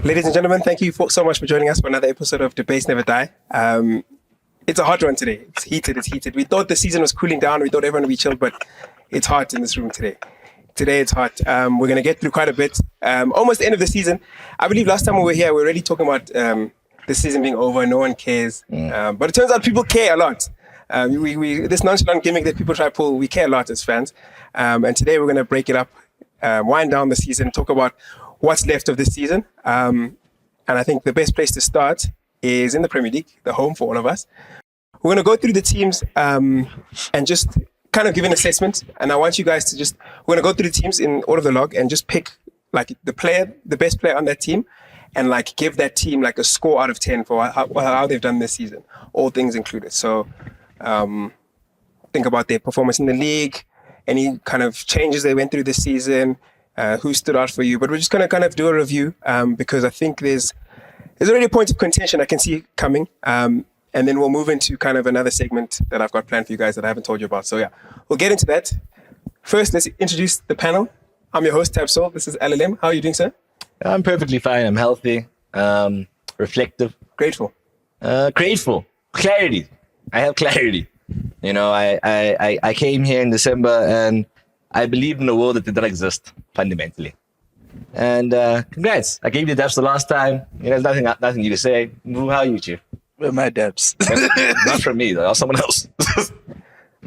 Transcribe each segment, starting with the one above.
Ladies and gentlemen, thank you so much for joining us for another episode of Debates Never Die. It's a hot one today. It's heated. We thought the season was cooling down. We thought everyone would be chilled, but it's hot in this room today. Today it's hot. We're going to get through quite a bit. Almost the end of the season. I believe last time we were here, we were already talking about the season being over. No one cares. But it turns out people care a lot. This nonchalant gimmick that people try to pull, we care a lot as fans. And today we're going to break it up, wind down the season, talk about what's left of this season. And I think the best place to start is in the Premier League, the home for all of us. We're going to go through the teams and just kind of give an assessment. And I want you guys to we're going to go through the teams in order of the log and just pick like the best player on that team and like give that team like a score out of 10 for how they've done this season, all things included. So think about their performance in the league, any kind of changes they went through this season, who stood out for you. But we're just going to kind of do a review because I think there's already a point of contention I can see coming. And then we'll move into kind of another segment that I've got planned for you guys that I haven't told you about. So yeah, we'll get into that. First, let's introduce the panel. I'm your host, Tabsol. This is LLM. How are you doing, sir? I'm perfectly fine. I'm healthy, reflective. Grateful. Grateful. Clarity. I have clarity. You know, I came here in December and I believed in a world that did not exist, fundamentally. And congrats. I gave you the dabs the last time. You know, there's nothing you to say. Mvu, how are you, Chief? Where are my dabs? Not from me, though. Someone else.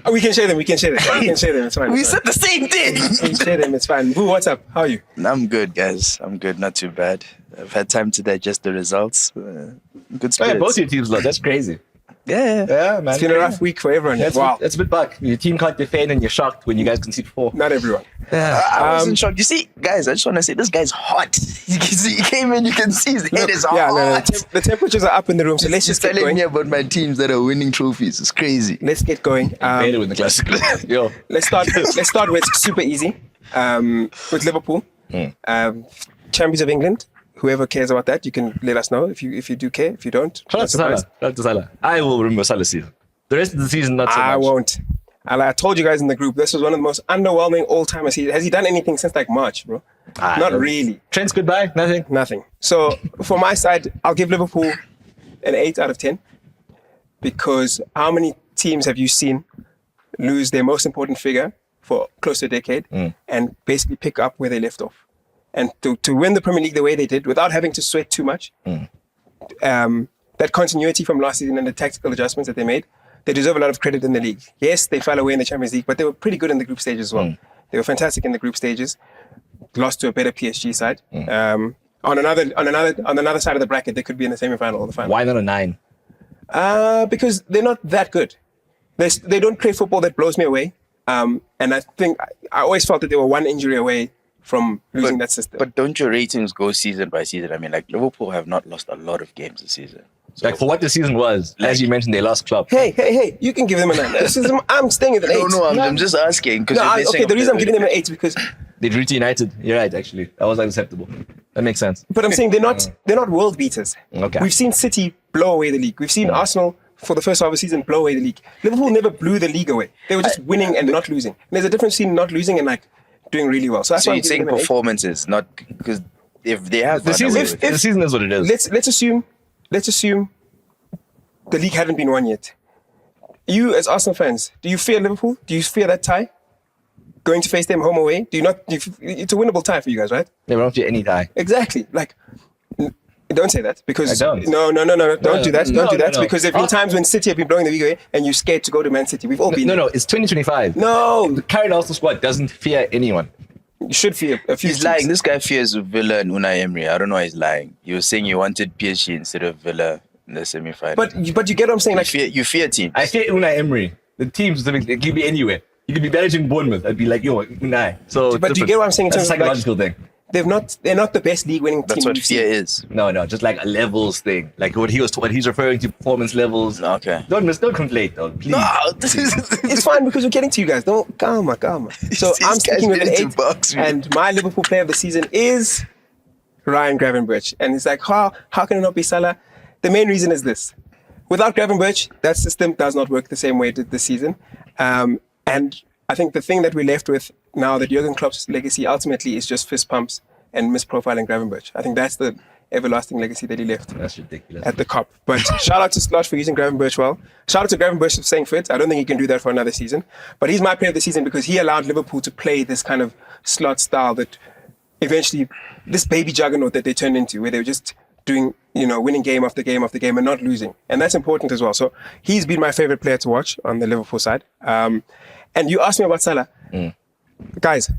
Oh, we can share them. It's fine. We said the same thing. We can share them. It's fine. Mvu, what's up? How are you? I'm good, guys. I'm good. Not too bad. I've had time to digest the results. Good Oh, spirits. yeah, both your teams, though. That's crazy. Yeah. Yeah, man. It's been a rough week for everyone. That's a bit buck. Your team can't defend and you're shocked when you guys concede 4. Not everyone. Yeah. I wasn't shocked. You see, guys, I just want to say this guy's hot. You can see, he came in, you can see his head is hot. Yeah, the temperatures are up in the room, so let's just get telling going. me about my teams that are winning trophies. It's crazy. Let's get going. Better with the classic. Yo. Let's start with super easy. With Liverpool, champions of England. Whoever cares about that, you can let us know if you do care. If you don't, Shout out to Salah. I will remember Salah's season. The rest of the season, not so much. I won't. I told you guys in the group, this was one of the most underwhelming all-timers. Has he done anything since like March, bro? Not really. Trent's goodbye? Nothing. So for my side, I'll give Liverpool an 8 out of 10 because how many teams have you seen lose their most important figure for close to a decade and basically pick up where they left off? And to win the Premier League the way they did without having to sweat too much, that continuity from last season and the tactical adjustments that they made, they deserve a lot of credit in the league. Yes, they fell away in the Champions League, but they were pretty good in the group stages as well. They were fantastic in the group stages, lost to a better PSG side. On another side of the bracket, they could be in the semi-final or the final. Why not a 9? Because they're not that good. They don't play football that blows me away. And I think I always felt that they were one injury away from losing that system. But don't your ratings go season by season? I mean, like Liverpool have not lost a lot of games this season. So, like for what the season was, as you mentioned, they lost Klopp. Hey, you can give them a 9. I'm staying at an 8. No, I'm just asking. Okay, the reason I'm giving them an 8 is because they drew to United. You're right, actually. That was acceptable. That makes sense. But I'm saying they're not world beaters. Okay. We've seen City blow away the league. We've seen Arsenal for the first half of the season blow away the league. Liverpool never blew the league away. They were just winning and not losing. And there's a difference between not losing and like doing really well. So that's why you're saying performances, not because if they have the season is what it is. Let's assume the league hadn't been won yet. You as Arsenal fans, do you fear Liverpool? Do you fear that tie? Going to face them home away? It's a winnable tie for you guys, right? They won't fear any tie. Exactly. Like don't say that because I don't. No. Don't do that. Don't do that because there've been times when City have been blowing the league away and you're scared to go to Man City. We've all been. No. It's 2025. No. The current Arsenal squad doesn't fear anyone. You should fear a few. He's lying. This guy fears Villa and Unai Emery. I don't know why he's lying. He was saying you wanted PSG instead of Villa in the semi-final. But you get what I'm saying. Like you fear teams. I fear Unai Emery. The teams, it could be anywhere. You could be managing Bournemouth. I'd be like, yo, Unai. So, but do you get what I'm saying? In That's terms a psychological of like, thing. They're not the best league-winning team. That's what fear is. No, just like a levels thing. Like what he's referring to, performance levels. Okay. Don't conflate, though. Please. No, it's fine because we're getting to you guys. Don't calma. So I'm sticking with an 8, and my Liverpool player of the season is Ryan Gravenberch. And it's like, how can it not be Salah? The main reason is this: without Gravenberch, that system does not work the same way it did this season. And I think the thing that we're left with now that Jurgen Klopp's legacy ultimately is just fist pumps and misprofiling Gravenberch. I think that's the everlasting legacy that he left That's ridiculous. at the COP. But shout out to Slosh for using Gravenberch well. Shout out to Gravenberch for staying fit. I don't think he can do that for another season. But he's my player of the season because he allowed Liverpool to play this kind of slot style that eventually, this baby juggernaut that they turned into, where they were just doing, winning game after game after game and not losing. And that's important as well. So he's been my favorite player to watch on the Liverpool side. And you asked me about Salah. Guys,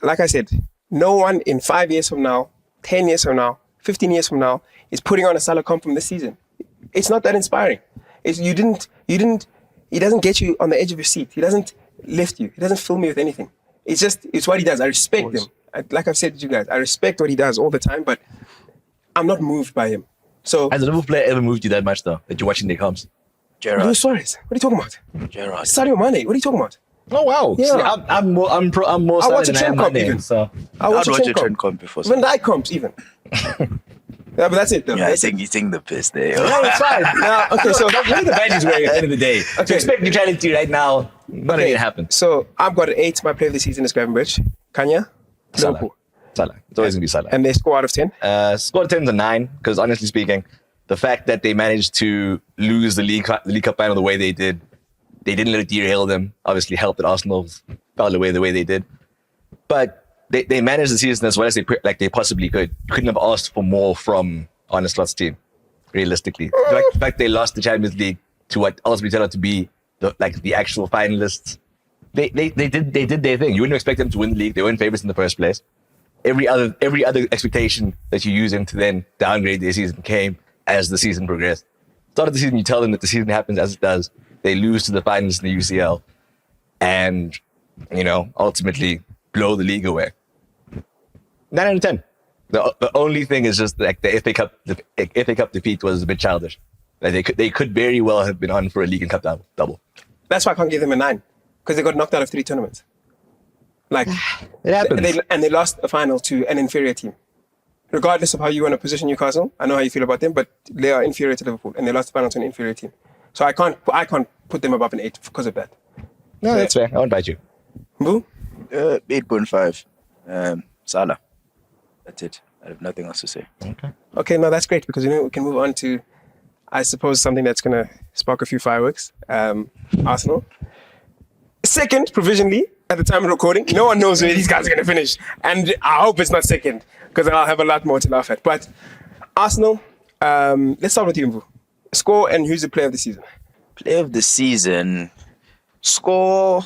like I said, no one in 5 years from now, 10 years from now, 15 years from now is putting on a Salah comp from this season. It's not that inspiring. He doesn't get you on the edge of your seat. He doesn't lift you. He doesn't fill me with anything. It's what he does. I respect him. Like I've said to you guys, I respect what he does all the time, but I'm not moved by him. So, has a Liverpool player ever moved you that much though, that you're watching their comps? Gerrard. Luis Suarez. What are you talking about? Gerrard. Sadio Mane. What are you talking about? Oh wow! Yeah. See, I'm more I watch a Salah than I am trend comp Mane, even. so I watch I'd watch a a trend comp before. Van Dijk comps even. Yeah, but that's it though. Yeah, I That's it. think you think the piss there. no, it's fine. No, Okay, so we're the baddies way at the end of the day. Okay. To expect neutrality right now, not Okay, gonna happen. So I've got an 8. My player of the season is Gravenberch. Khanya, Salah. Liverpool. Salah. It's always gonna be Salah. And they score out of 10. Scored 10 to 9 because honestly speaking, the fact that they managed to lose the League Cup final the way they did, they didn't let it derail them. Obviously, helped that Arsenal fell away the way they did, but they managed the season as well as they possibly could. You couldn't have asked for more from Arne Slot's team, realistically. The fact they lost the Champions League to what ultimately turned out to be the actual finalists. They did their thing. You wouldn't expect them to win the league. They weren't favorites in the first place. Every other expectation that you use them to then downgrade their season came as the season progressed. Start of the season, you tell them that the season happens as it does. They lose to the finalists in the UCL, and ultimately blow the league away. 9 out of 10. The only thing is just like the FA Cup. The FA Cup defeat was a bit childish. Like they could very well have been on for a league and cup double. That's why I can't give them a 9 because they got knocked out of 3 tournaments. Like It happens. they lost a final to an inferior team. Regardless of how you want to position Newcastle, I know how you feel about them, but they are inferior to Liverpool and they lost the final to an inferior team. So I can't put them above an 8 because of that. No, that's fair. I won't bite you. Mvu? 8.5. Salah. That's it. I have nothing else to say. Okay, no, that's great because we can move on to, I suppose, something that's going to spark a few fireworks. Arsenal. Second, provisionally, at the time of recording. No one knows where these guys are going to finish. And I hope it's not second because then I'll have a lot more to laugh at. But Arsenal, let's start with you, Mvu. Score and who's the player of the season? Player of the season. Score,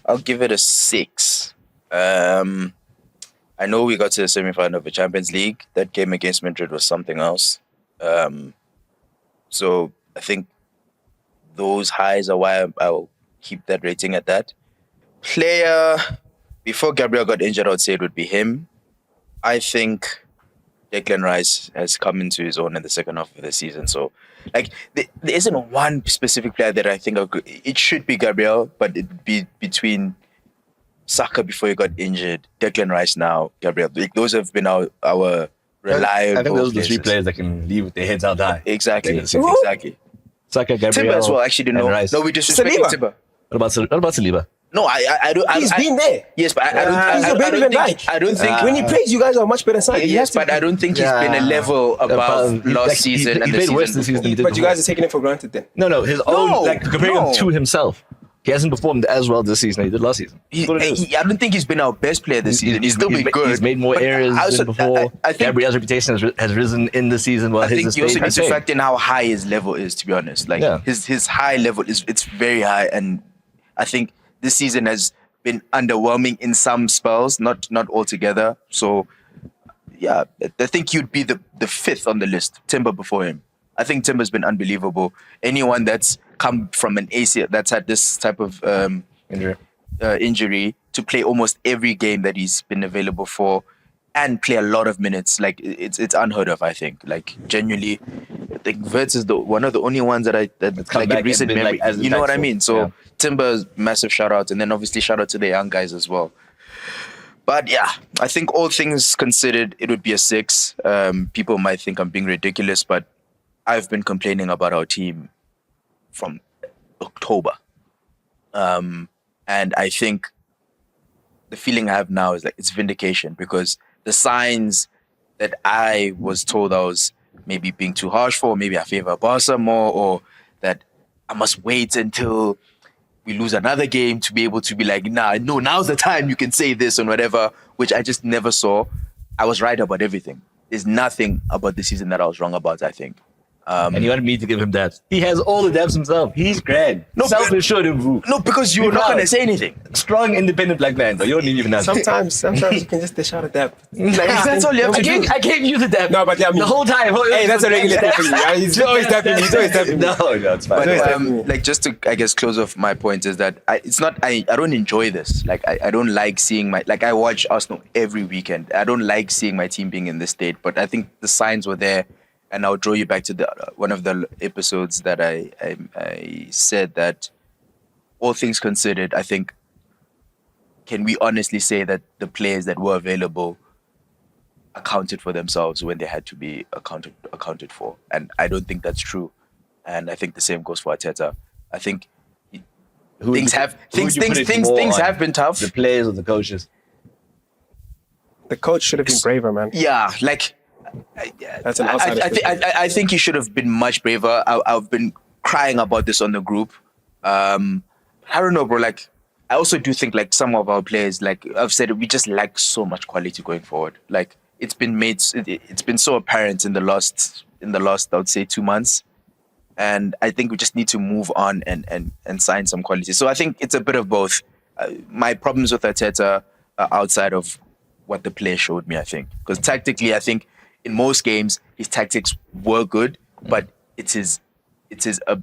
I'll give it a 6. I know we got to the semi-final of the Champions League. That game against Madrid was something else. So I think those highs are why I'll keep that rating at that. Player, before Gabriel got injured, I would say it would be him. I think Declan Rice has come into his own in the second half of the season. So, there isn't one specific player that I think it should be Gabriel, but it'd be between Saka before he got injured, Declan Rice now, Gabriel. Those have been our reliable. I think those are the 3 places. players that can leave with their heads out high. Exactly. Who? Exactly. Saka, Gabriel, Timber as well. Actually, and Rice. no, we disrespecting Saliba. Timber. What about Saliba? No, I don't. He's been there. Yes, but I don't. He's I your baby Van don't think. Dijk. I don't think. When he plays, you guys are a much better side. He Yes, has to but be. I don't think he's been a level above last season and he the played worse season this season before. than he did But you before. guys are taking it for granted then. No, his own, comparing no. him to himself. He hasn't performed as well this season as he did last season. That's what it is. I don't think he's been our best player this season. He's still been good. He's made more but errors I also- than before. I think, Gabriel's reputation has risen in the season while I think his you also stayed need to the same. factor in how high his level is, to be honest. His high level it's very high, and I think this season has been underwhelming in some spells, not altogether. So yeah, I think you'd be the 5th on the list, Timber before him. I think Timber's been unbelievable. Anyone that's come from an ACL that's had this type of injury to play almost every game that he's been available for and play a lot of minutes, it's unheard of. I think, genuinely, I think Wirtz is one of the only ones that come in back recent and been, memory. as You know what I impactful. mean? So Yeah. Timber's massive shout out, and then obviously shout out to the young guys as well. But yeah, I think all things considered, it would be a 6. People might think I'm being ridiculous, but I've been complaining about our team from October. And I think the feeling I have now is it's vindication because the signs that I was told I was maybe being too harsh for, maybe I favor Barca more, or that I must wait until we lose another game to be able to be like, nah, no, now's the time you can say this and whatever, which I just never saw. I was right about everything. There's nothing about the season that I was wrong about, I think. And you wanted me to give him depth. He has all the depths himself. He's grand. No, Self-assured Mvu. No, because you were not going to say anything. Strong, independent black man. Though. You don't need even that. Sometimes you can just dish out a depth. Like, that's all you have to do. I gave you the depth. No, but yeah, I mean, the whole time. Hey, that's a regular step for you. He's always stepping me. He's always stepping me. No, it's fine. But like, just to, I guess, close off my point is that I don't enjoy this. Like, I don't like seeing I watch Arsenal every weekend. I don't like seeing my team being in this state, but I think the signs were there. And I'll draw you back to one of the episodes that I said that, all things considered, I think, can we honestly say that the players that were available accounted for themselves when they had to be accounted for? And I don't think that's true. And I think the same goes for Arteta. I think things have been tough. The players or the coaches? The coach should have been braver, man. Yeah, like. That's an outsider. I think he should have been much braver. I've been crying about this on the group. I don't know, bro. Like, I also do think like some of our players, like I've said, we just lack so much quality going forward. Like it's been so apparent in the last I would say 2 months, and I think we just need to move on and sign some quality. So I think it's a bit of both. My problems with Arteta are outside of what the player showed me. I think because tactically, I think. In most games, his tactics were good, but it's his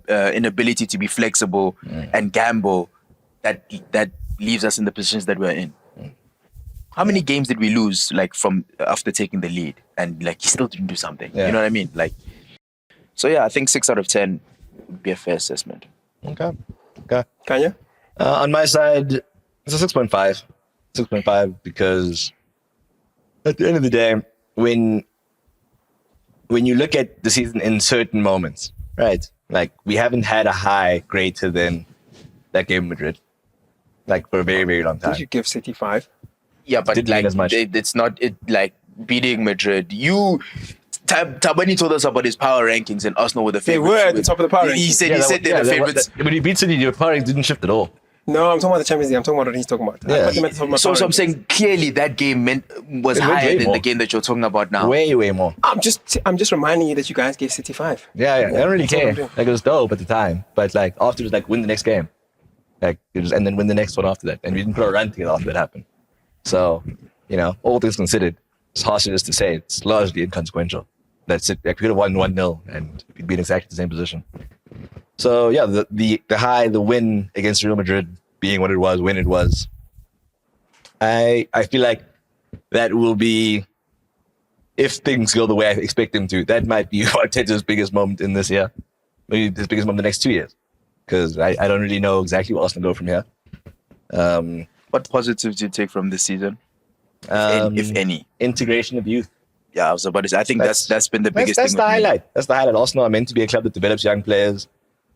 inability to be flexible and gamble that leaves us in the positions that we're in. How many games did we lose like from after taking the lead and like he still didn't do something? You know what I mean? Like, so yeah, I think 6 out of 10 would be a fair assessment. Okay. Khanya? On my side, it's a 6.5. 6.5 because at the end of the day, when you look at the season in certain moments, right? Like we haven't had a high greater than that game in Madrid, like for a very, very long time. Did you give City 5? Yeah, but Didn't like mean as much. It's not like beating Madrid. Thabani told us about his power rankings and Arsenal were the favorites. They were at the top of the power rankings. He said they're the favorites. When you beat City, your power rank didn't shift at all. No, I'm talking about the Champions League. I'm talking about what he's talking about. Yeah. So I'm saying clearly that game was higher than the game that you're talking about now. Way, way more. I'm just reminding you that you guys gave City 5. Yeah. I don't really That's what I'm care. doing. Like it was dope at the time, but like afterwards, like win the next game, like and then win the next one after that, and we didn't put a run together after that happened. So, all things considered, it's harsh just to say it's largely inconsequential. That's it. Like we could have won 1-0 and we'd be in exactly the same position. So yeah, the win against Real Madrid being what it was when it was, I feel like that will be, if things go the way I expect them to, that might be Arteta's biggest moment in this year, maybe his biggest moment in the next 2 years, because I don't really know exactly what Arsenal go from here. What positives do you take from this season, if any? Integration of youth. Yeah, I was about to say. I think that's been the biggest That's thing. the highlight. That's the highlight. Arsenal are meant to be a club that develops young players,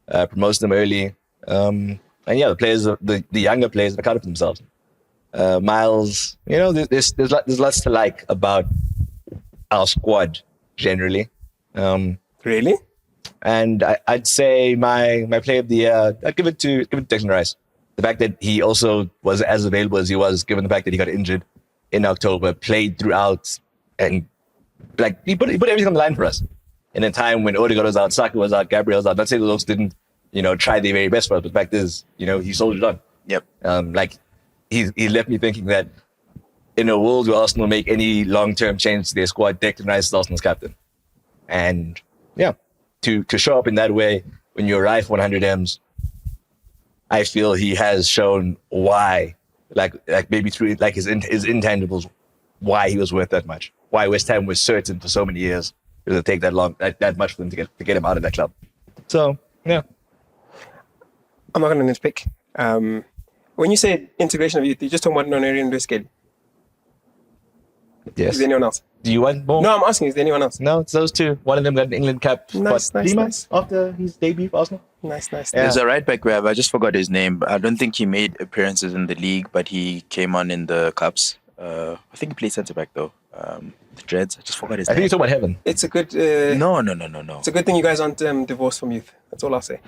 promotes them early, and yeah, the younger players are account for themselves. Miles, there's lots to like about our squad generally. Really? And I'd say my player of the year, I'd give it to Declan Rice. The fact that he also was as available as he was, given the fact that he got injured in October, played throughout, and like he put everything on the line for us in a time when Odegaard was out, Saka was out, Gabriel was out. Not saying those didn't try their very best for us, but the fact is, he soldiered on. Yep. Like he left me thinking that in a world where Arsenal make any long-term change to their squad, Declan Rice is Arsenal's captain. And yeah, to show up in that way when you arrive for 100 M's, I feel he has shown why, like maybe through like his intangibles, why he was worth that much. Why West Ham was certain for so many years it would take that much for them to get him out of that club. So yeah. I'm not going to nitpick. When you say integration of youth, you're just talking about Noneri and Luis. Yes. Is there anyone else? Do you want more? No, I'm asking, is there anyone else? No, it's those two. One of them got an England cap. Nice. 3 months after his debut for Arsenal. Nice. Yeah. There's a right back we have. I just forgot his name. I don't think he made appearances in the league, but he came on in the cups. I think he played centre back though. The Dreads. I just forgot his I think name. you're talking about Heaven. It's a good. No. It's a good thing you guys aren't divorced from youth. That's all I'll say.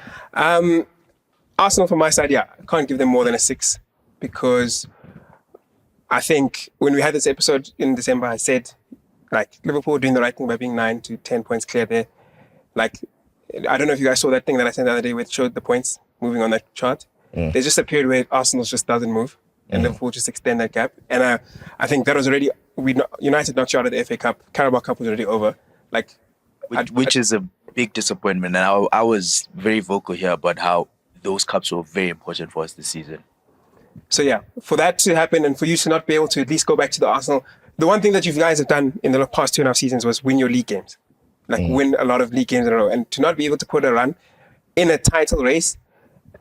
Arsenal, from my side, yeah, I can't give them more than a 6 because I think when we had this episode in December, I said, like, Liverpool doing the right thing by being 9 to 10 points clear there. Like, I don't know if you guys saw that thing that I sent the other day where it showed the points moving on that chart. There's just a period where Arsenal just doesn't move and Liverpool just extend that gap. And I think that was already, United knocked you out of the FA Cup. Carabao Cup was already over. Like, Which is a big disappointment. And I was very vocal here about how those cups were very important for us this season. So yeah, for that to happen and for you to not be able to at least go back to the Arsenal, the one thing that you guys have done in the past 2.5 seasons was win your league games. Like win a lot of league games in a row. And to not be able to put a run in a title race,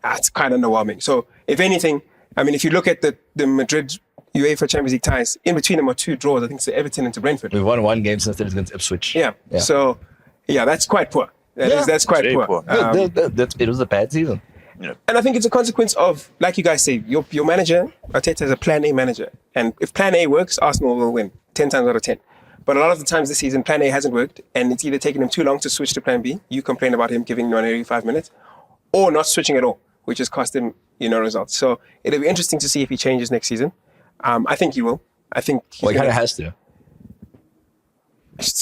that's kind of underwhelming. So if anything, I mean, if you look at the Madrid UEFA Champions League ties, in between them are 2 draws. I think it's to Everton and to Brentford. We've won 1 game since it was against Ipswich. Yeah. So yeah, that's quite poor. That's quite very poor. poor. It was a bad season. And I think it's a consequence of, like you guys say, your manager, Arteta, is a plan A manager. And if plan A works, Arsenal will win 10 times out of 10. But a lot of the times this season, plan A hasn't worked, and it's either taken him too long to switch to plan B. You complain about him giving you every 5 minutes, or not switching at all, which has cost him, results. So it'll be interesting to see if he changes next season. I think he will. I think Well, he kind of has to.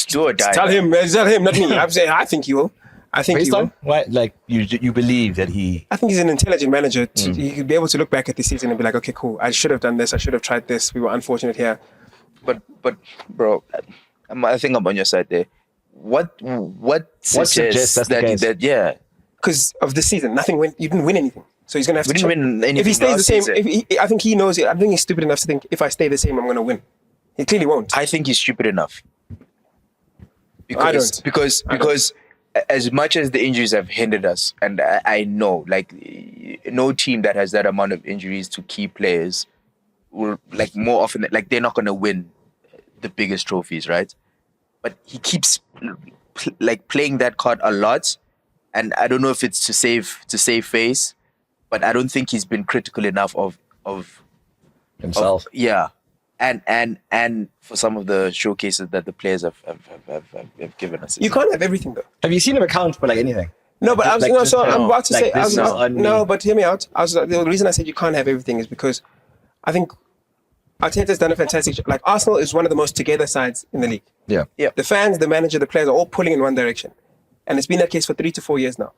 Do or die. Tell him, not me. I'm saying I think he will. I think Based he will. on what? Like you believe that he? I think he's an intelligent manager. He could be able to look back at the season and be like, okay, cool. I should have done this. I should have tried this. We were unfortunate here. But bro, I think I'm on your side there. What suggests that's the case? that yeah? Because of the season, you didn't win anything. So he's gonna have We to. didn't win anything If he stays the last same, season. I think he knows it. I think he's stupid enough to think if I stay the same, I'm gonna win. He clearly won't. I think he's stupid enough. I don't. Because as much as the injuries have hindered us, and I know, like, no team that has that amount of injuries to key players will, like, more often, like, they're not going to win the biggest trophies, right? But he keeps playing that card a lot, and I don't know if it's to save face, but I don't think he's been critical enough of Himself. yeah. And for some of the showcases that the players have given us. You can't have everything though. Have you seen him account for like anything? No, but I'm about to say. No, but hear me out. The reason I said you can't have everything is because I think Arteta's done a fantastic job. Like, Arsenal is one of the most together sides in the league. Yeah. The fans, the manager, the players are all pulling in one direction. And it's been that case for 3 to 4 years now.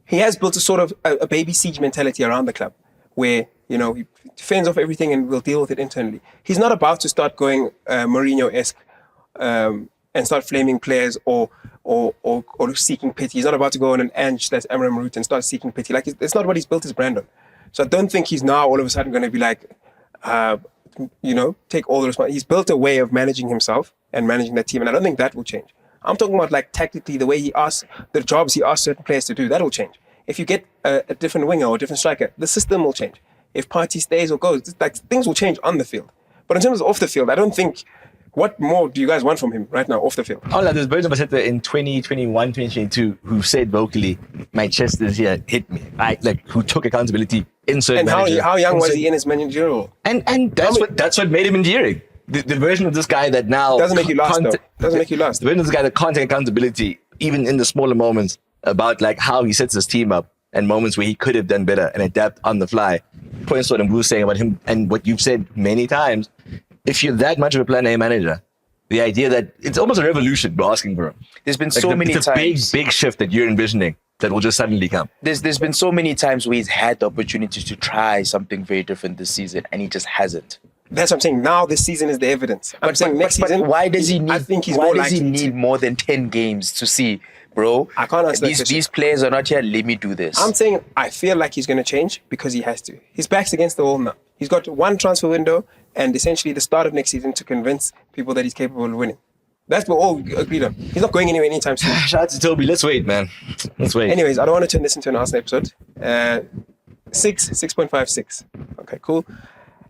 He has built a sort of a baby siege mentality around the club where, he fends off everything and will deal with it internally. He's not about to start going Mourinho-esque and start flaming players or seeking pity. He's not about to go on an Ange that's Amram route and start seeking pity. Like, it's not what he's built his brand on. So I don't think he's now all of a sudden going to be like, take all the responsibility. He's built a way of managing himself and managing that team, and I don't think that will change. I'm talking about, like, tactically, the way he asks, the jobs he asks certain players to do, that will change. If you get a different winger or a different striker, the system will change. If Partey stays or goes, like, things will change on the field. But in terms of off the field, I don't think. What more do you guys want from him right now off the field? Oh, like, there's birds of us in 2021, 2022 who said vocally, "My chest is here, hit me." Who took accountability in certain. And how young was he in his managerial? And that's what made him endearing. The version of this guy that now doesn't make you last though. Doesn't make you last. The version of this guy that can't take accountability even in the smaller moments about like how he sets his team up and moments where he could have done better and adapt on the fly. Points what Mvu was saying about him and what you've said many times. If you're that much of a plan A manager, the idea that it's almost a revolution we're asking for him. There's been so many times. It's a big shift that you're envisioning that will just suddenly come. There's been so many times where he's had the opportunity to try something very different this season and he just hasn't. That's what I'm saying. Now this season is the evidence. I'm saying next season. Why does he need? I think he's why more does he likely need more than 10 games to see, bro? I can't answer that question. These players are not here. Let me do this. I'm saying I feel like he's going to change because he has to. His back's against the wall now. He's got one transfer window and essentially the start of next season to convince people that he's capable of winning. That's what all agreed on. He's not going anywhere anytime soon. Shout out to Toby. Let's wait, man. Let's wait. Anyways, I don't want to turn this into an Arsenal episode. 6.56. Okay, cool.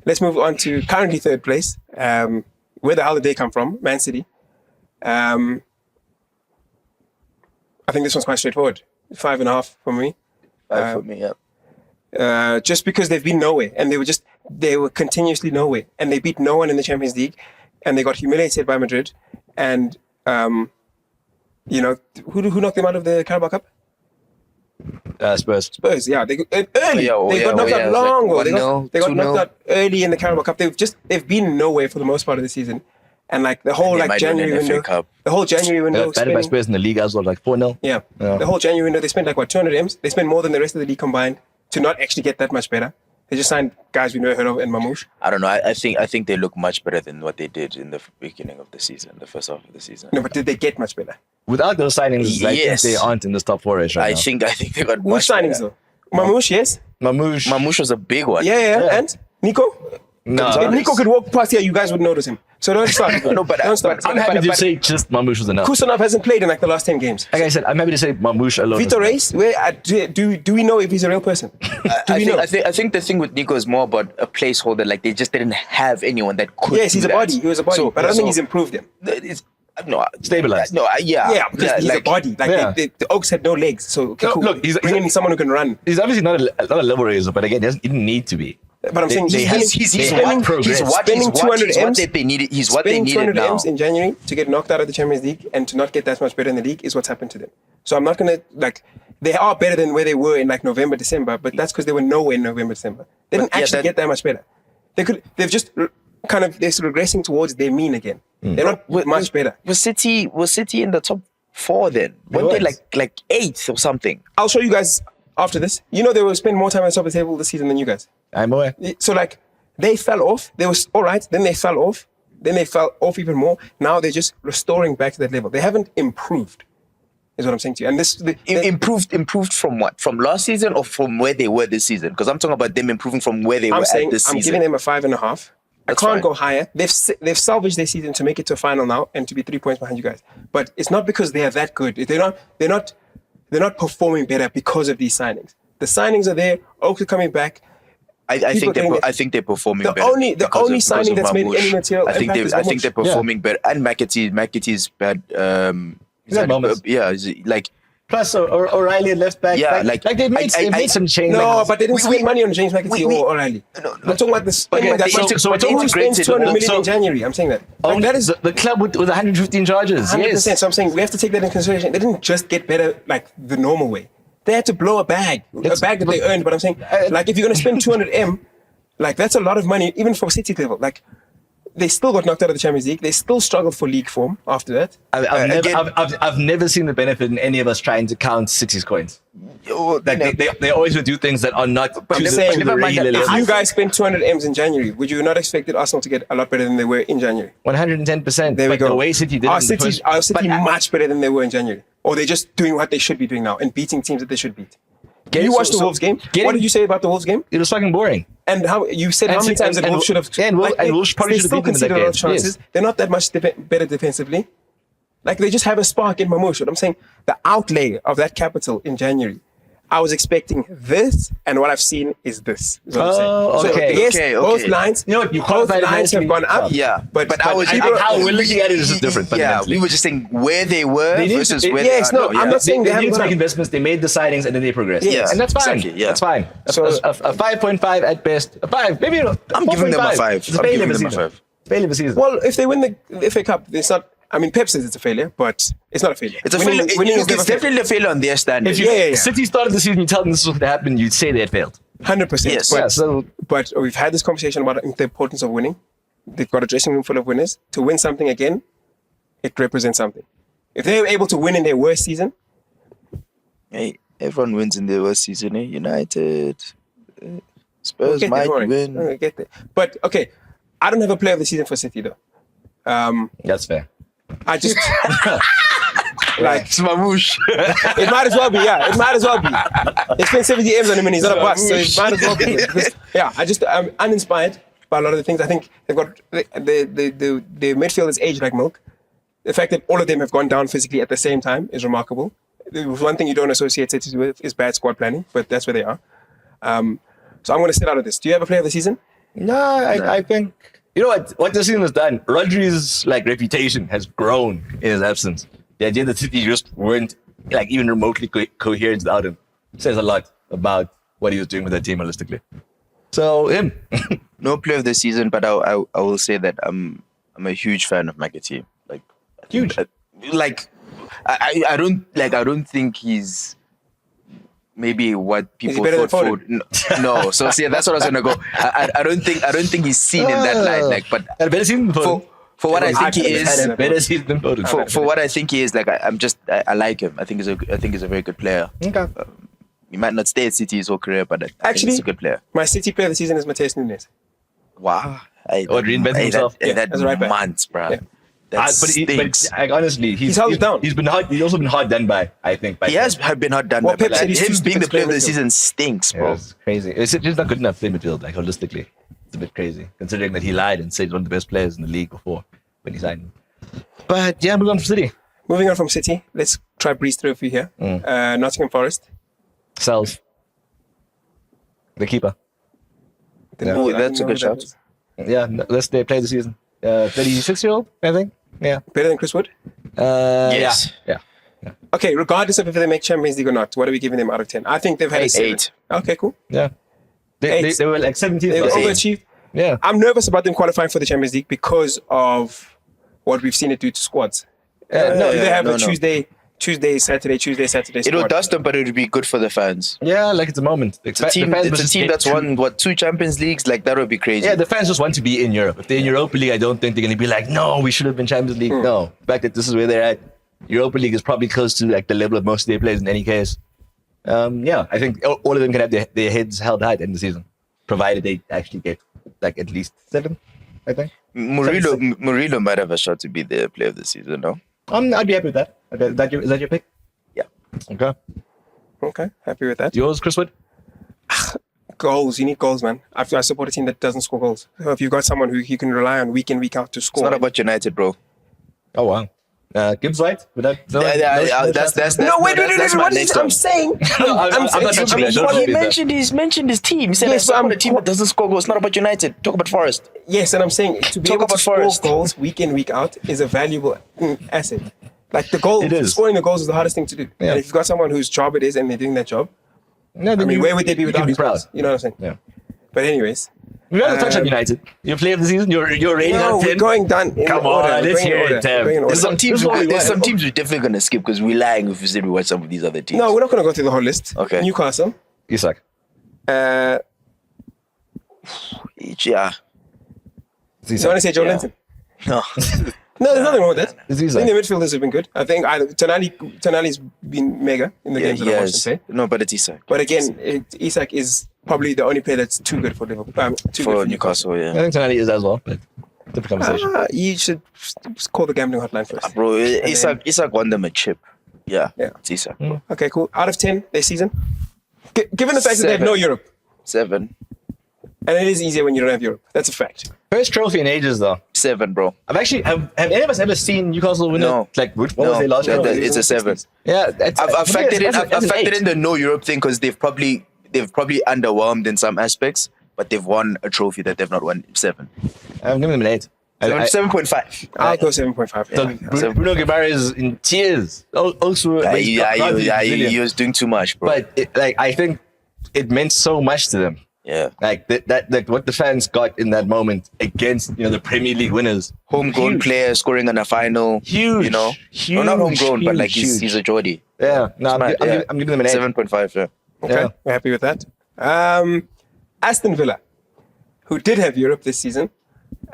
Let's move on to currently third place. Where the hell did they come from? Man City. I think this one's quite straightforward. 5.5 for me. 5 for me, yeah. Just because they've been nowhere and they were continuously nowhere and they beat no one in the Champions League. and they got humiliated by Madrid. And, you know, who knocked them out of the Carabao Cup? Spurs. Spurs, yeah. They early. They got knocked out long ago. They got knocked out early in the Carabao Cup. They've been nowhere for the most part of the season. And like the whole like January window, the whole January window, battered by Spurs in the league as well, like 4-0. Yeah, the whole January window, they spent like what 200 M's. They spent more than the rest of the league combined to not actually get that much better. They just signed guys we never heard of in Mamouche. I don't know. I think they look much better than what they did in the beginning of the season, the first half of the season. No, but did they get much better? Without those signings, I think they aren't in the top 4 race right now. I think they got Which signings though? Mamouche, yes. Mamouche was a big one. Yeah. And Nico? No. If Nico could walk past here, you guys would notice him. So don't start. Don't start. I'm happy to say just Mamouche was enough. Kusanov hasn't played in like the last 10 games. Like I said, I'm happy to say Mamouche alone. Vito Reis, do we know if he's a real person? Do we know? I think the thing with Nico is more about a placeholder. Like they just didn't have anyone that could. Yes, he's a body. He was a body, but I don't think he's improved him. Stabilized. Because he's a body. Like the Oaks had no legs, so okay, cool. Look, he's bring in someone who can run. He's obviously not a level raiser, but again, he didn't need to be. But I'm saying he's spending 200 M's. He's what they needed 200 now. M's in January to get knocked out of the Champions League and to not get that much better in the league is what's happened to them. So I'm not gonna they are better than where they were in like November, December, but that's because they were nowhere in November, December. They didn't actually get that much better. They've just kind of they're regressing towards their mean again. They're not much better. Was City in the top 4 then? Weren't they like 8th or something? I'll show you guys after this. You know they will spend more time on top of the table this season than you guys. I'm aware. So like they fell off. They was all right. Then they fell off. Then they fell off even more. Now they're just restoring back to that level. They haven't improved, is what I'm saying to you. And this improved from what? From last season or from where they were this season? Because I'm talking about them improving from where they were at this season. I'm giving them a 5.5. I can't go higher. They've salvaged their season to make it to a final now and to be 3 points behind you guys. But it's not because they are that good. They're not performing better because of these signings. The signings are there. Oaks are coming back. I think they're performing better. The only signing that's made any material impact is I think they're performing better. And McAtee's bad. Like. Plus O'Reilly at left back. Yeah, they made some changes. No, but they didn't spend money on James McAtee or O'Reilly. No, I'm talking about the spending. So it's who spends integrated. 200 million in January? I'm saying that. That is the club with 115 charges. 100%. Yes. So I'm saying we have to take that in consideration. They didn't just get better like the normal way. They had to blow a bag that they earned. But I'm saying, like, if you're going to spend 200 M, like that's a lot of money, even for City level. Like, they still got knocked out of the Champions League. They still struggled for league form after that. I've never seen the benefit in any of us trying to count City's coins. Like they always would do things that are not. But I'm saying, if you guys spent 200 M's in January, would you not expect Arsenal to get a lot better than they were in January? 110%. There we go. The way City did Are City much better than they were in January? Or they're just doing what they should be doing now and beating teams that they should beat? You watched the Wolves game? What did you say about the Wolves game? It was fucking boring. And how you said how many times that Wolves should have... And Wolves probably should have beaten them in that a lot of game. chances. Yes. They're not that much better defensively. Like, they just have a spark in Mamouche. What I'm saying, the outlay of that capital in January, I was expecting this, and what I've seen is this. Is what I'm saying. Okay. So, yes, both lines, you know what, both lines have gone up. Yeah, but how we're looking at it is different. Yeah, we were just saying where they were versus where they are. No, I'm not saying they didn't make investments. They made the signings and then they progressed. Yes, and that's fine. Exactly, yeah. That's fine. So a 5.5 at best. A 5, maybe. I'm giving them a 5. It's barely a season. Barely a season. Well, if they win the FA Cup, it's not. I mean, Pep says it's a failure, but it's not a failure. It's a failure. It's definitely a failure on their standards. If City started the season, you tell them this is what happened, you'd say they had failed. 100%. Yes. But we've had this conversation about the importance of winning. They've got a dressing room full of winners. To win something again, it represents something. If they're able to win in their worst season... Hey, everyone wins in their worst season, eh? United, Spurs might win. I get that. But, okay, I don't have a player of the season for City, though. That's fair. I just like Mamouche. It might as well be, yeah. It might as well be. They spent 70 M's on him and he's not a bust, so it might as well be. Because, I'm uninspired by a lot of the things. I think they've got the midfield is aged like milk. The fact that all of them have gone down physically at the same time is remarkable. One thing you don't associate City with is bad squad planning, but that's where they are. So I'm going to sit out of this. Do you have a player of the season? No, I think. You know what the season has done? Rodri's reputation has grown in his absence. The idea that City just weren't even remotely coherent without him says a lot about what he was doing with that team holistically. So him. No player of the season, but I will say that I'm a huge fan of McAtee. Like Huge. I don't think he's maybe what people better than thought. Foden? No. So see, that's what I was gonna go. I don't think he's seen in that light. Like, but Had a better season than Foden. for what I think he Had is, a Better season than Foden. for what I think he is, like I like him. I think he's a very good player. Okay. He might not stay at City his whole career, but I think Actually, he's a good player. My City player of the season is Mateus Nunes. Wow. Reinvented himself. That's as a right back. months, bro. Yeah. That But stinks. like, honestly, He's held it down. He's also been hard done by, I think. He has been hard done. Well, by, Pep but said he's too him being stupid the player of to the play season stinks, Yeah, bro. it's crazy. It's just not good enough to play midfield, like holistically. It's a bit crazy, considering that he lied and said he's one of the best players in the league before when he signed him. But yeah, move on from City. Moving on from City, let's try breeze through a few here. Nottingham Forest. Sells. The keeper. Ooh, that's a good shout. Yeah, let's play the season. 36-year-old, I think. Yeah. Better than Chris Wood? Yes. Yeah. Okay, regardless of if they make Champions League or not, what are we giving them out of 10? I think they've had a 7. 8. Okay, cool. Yeah. They were like 17th. They've last season. overachieved. Yeah. I'm nervous about them qualifying for the Champions League because of what we've seen it do to squads. They have a Tuesday, Saturday squad. It will dust them, but it would be good for the fans. Yeah, like it's a moment. It's a team that's won, 2 Champions Leagues? Like, that would be crazy. Yeah, the fans just want to be in Europe. If they're in Europa League, I don't think they're going to be like, no, we should have been Champions League. No. The fact that this is where they're at, Europa League is probably close to like the level of most of their players in any case. Yeah, I think all of them can have their heads held high at the end of the season, provided they actually get like at least 7, I think. Murillo might have a shot to be the player of the season, no? I'd be happy with that. Is that your pick? Yeah. Okay, happy with that. Yours, Chris Wood? Goals, you need goals, man. I support a team that doesn't score goals. So if you've got someone who you can rely on week in, week out to It's score. not about United, bro. Oh, wow. Gibbs White? Would that, That's No, wait, that's my what next is I'm one. saying? I'm not touching that. Don't He do that. mentioned his team. He said, Yes, I'm but a team that doesn't score goals. It's not about United. Talk about Forest. Yes, and I'm saying to be Talk able to about score Forest. goals week in, week out is a valuable asset. Like the goal, It is. scoring the goals is the hardest thing to do. Yeah. And if you've got someone whose job it is and they're doing that job, No, I mean, where would they be you without can be these proud. goals? You know what I'm saying? Yeah. But anyways, We got to touch on United. Your player of the season, you're rating no, out 10. we're going down in Come order. on, We're let's going in hear order. it, Tam. We're going in There's order. some teams we're definitely going to skip because we're lying if we said we watch some of these other teams. No, we're not going to go through the whole list. Okay. Newcastle. Isak. Uh, Yeah. you want to say Joe Yeah. Linton? No. No, there's nothing wrong with that. It's I Isak. think the midfielders have been good. I think Tonali's been mega in the games that I've watched him play. No, but it's Isak. But again, Isak is probably the only player that's too good for Liverpool. Too good For Newcastle, I yeah. think Tonali is as well, but different conversation. You should call the gambling hotline first. Bro, Isak won them a chip. Yeah. Yeah. It's Isak. Okay, cool. Out of 10 this season, given the fact that they have no 7. Europe, 7. and it is easier when you don't have Europe. That's a fact. First trophy in ages, though. 7, bro. Have any of us ever seen Newcastle win No. it? Like, what was their last trophy? It's a 7. Yeah, I've factored in the no Europe thing because they've probably underwhelmed in some aspects, but they've won a trophy that they've not won. 7. I'm giving them an 8. 7.5. I'll go 7.5. So Yeah. Bruno Guimaraes is in tears. Also, He was doing too much, bro. But I think it meant so much to them. Yeah. Like that what the fans got in that moment against the Premier League winners. Homegrown Huge. player scoring on a final. Huge. Huge. Well, not homegrown, but like huge. he's a Geordie. Yeah. No, Smart, I'm giving them an 8. 7.5. Yeah. Okay, Yeah. we're happy with that. Aston Villa, who did have Europe this season.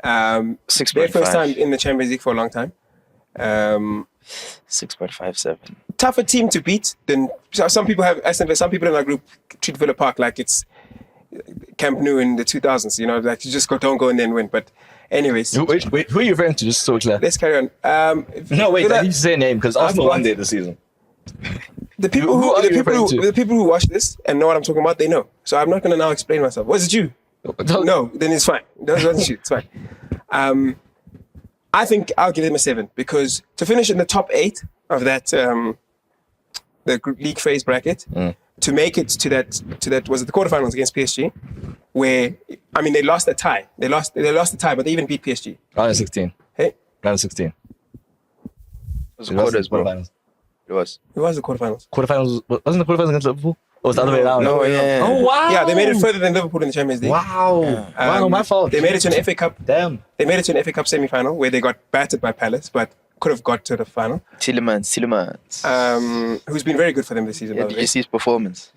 6.5. Their first time in the Champions League for a long time. 6.57. Tougher team to beat than some people have Aston Villa. Some people in our group treat Villa Park like it's Camp Nou in the 2000s. Like you just don't go and then win. But anyways, Wait, who are you referring to? Just so clear. let's carry on. No, wait, Villa- I need to say a name because Arsenal won there this season. The people Who are you referring to? the people who watch this and know what I'm talking about, they know. So I'm not going to now explain myself. Was it you? No, then it's fine. That wasn't you. It's fine. I think I'll give them a 7 because to finish in the top 8 of that the league phase bracket, to make it to that was it the quarterfinals against PSG, where they lost a tie. They lost the tie, but they even beat PSG. Round of 16. Hey, Round of 16. It was quarters, bro. Quarterfinals. It was. who was the quarterfinals? Quarterfinals wasn't the quarterfinals against Liverpool? Oh, it's the other way around. No, yeah. Oh, wow. Yeah, they made it further than Liverpool in the Champions League. Wow. Wow, my fault. They made it to an FA Cup. Damn. They made it to an FA Cup semi-final where they got battered by Palace, but could have got to the final. Tillemans. Who's been very good for them this season. Yeah, by the did way. you see his performance?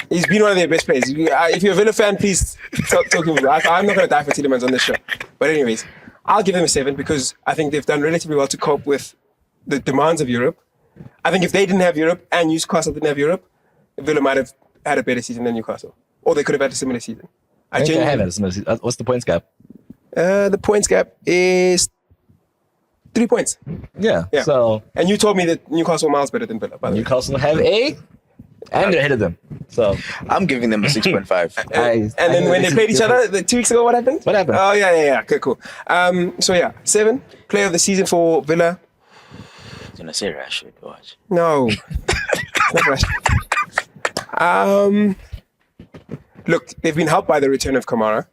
He's been one of their best players. If you're a Villa fan, please talk him. I'm not going to die for Tillemans on this show. But anyways, I'll give them a 7 because I think they've done relatively well to cope with the demands of Europe. I think if they didn't have Europe and Newcastle didn't have Europe, Villa might have had a better season than Newcastle. Or they could have had a similar season. I think they have it. What's the points gap? The points gap is 3 points. Yeah. Yeah. So And you told me that Newcastle were miles better than Villa, by the way. Newcastle have A, and they're ahead of them. So I'm giving them a 6.5. And then when they played each other 2 weeks ago, what happened? What happened? Oh, yeah. Okay, cool. So, yeah, 7. Player of the season for Villa. I was gonna say Rashford. Watch. No. Not Rashford. Look, they've been helped by the return of Kamara.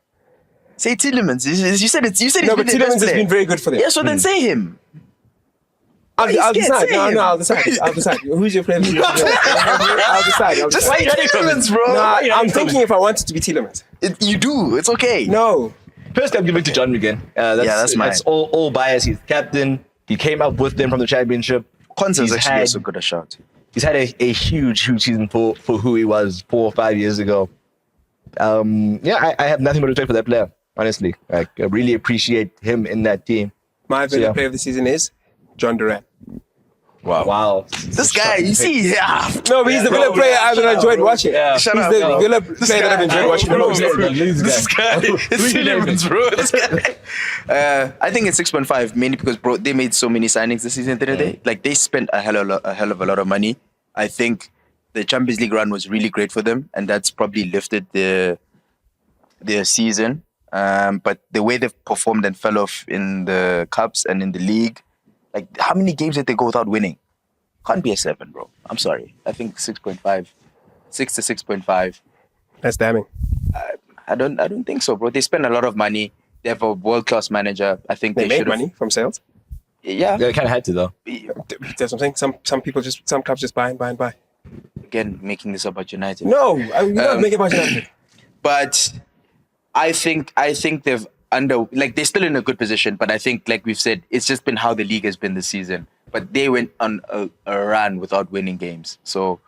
Say Tillemans. You said it's. You said No, he's but been the best Tillemans has player. been very good for them. Yeah, so then say him. I'll you decide. scared? Say him. No, I'll decide. Who's your player of the season? I'll decide. Just Why say you running from it? Tillemans, bro. No, Why you I'm running from thinking if I want it to be Tillemans. You do. It's okay. No. first, I'm giving it to John again. That's mine. That's all bias. He's captain. He came up with them from the championship. Kwanzaa's He's actually had- also good a shot. He's had a huge season for who he was 4 or 5 years ago. I have nothing but respect for that player, honestly. I really appreciate him in that team. My Villa yeah. player of the season is John Durant. Wow. This guy, you see, yeah. No, but he's the Villa player I've enjoyed watching. Yeah. He's the Villa player that I've enjoyed watching the most. This guy, it's Tillemans, bro. This guy. I think it's 6.5 mainly because, bro, they made so many signings this season, didn't they? Like, they spent a hell of a lot of money. I think the Champions League run was really great for them, and that's probably lifted their season. But the way they've performed and fell off in the cups and in the league, like, how many games did they go without winning? Can't be a 7, bro. I'm sorry. I think 6.5. 6 to 6.5. That's damning. I don't think so, bro. They spend a lot of money. They have a world-class manager. I think They made should've- money from sales. Yeah. They kind of had to, though. That's what I'm saying. Some clubs just buy and buy and buy. Again, making this about United. No, we don't make it about United. But I think they've they're still in a good position, but I think, like we've said, it's just been how the league has been this season. But they went on a run without winning games. So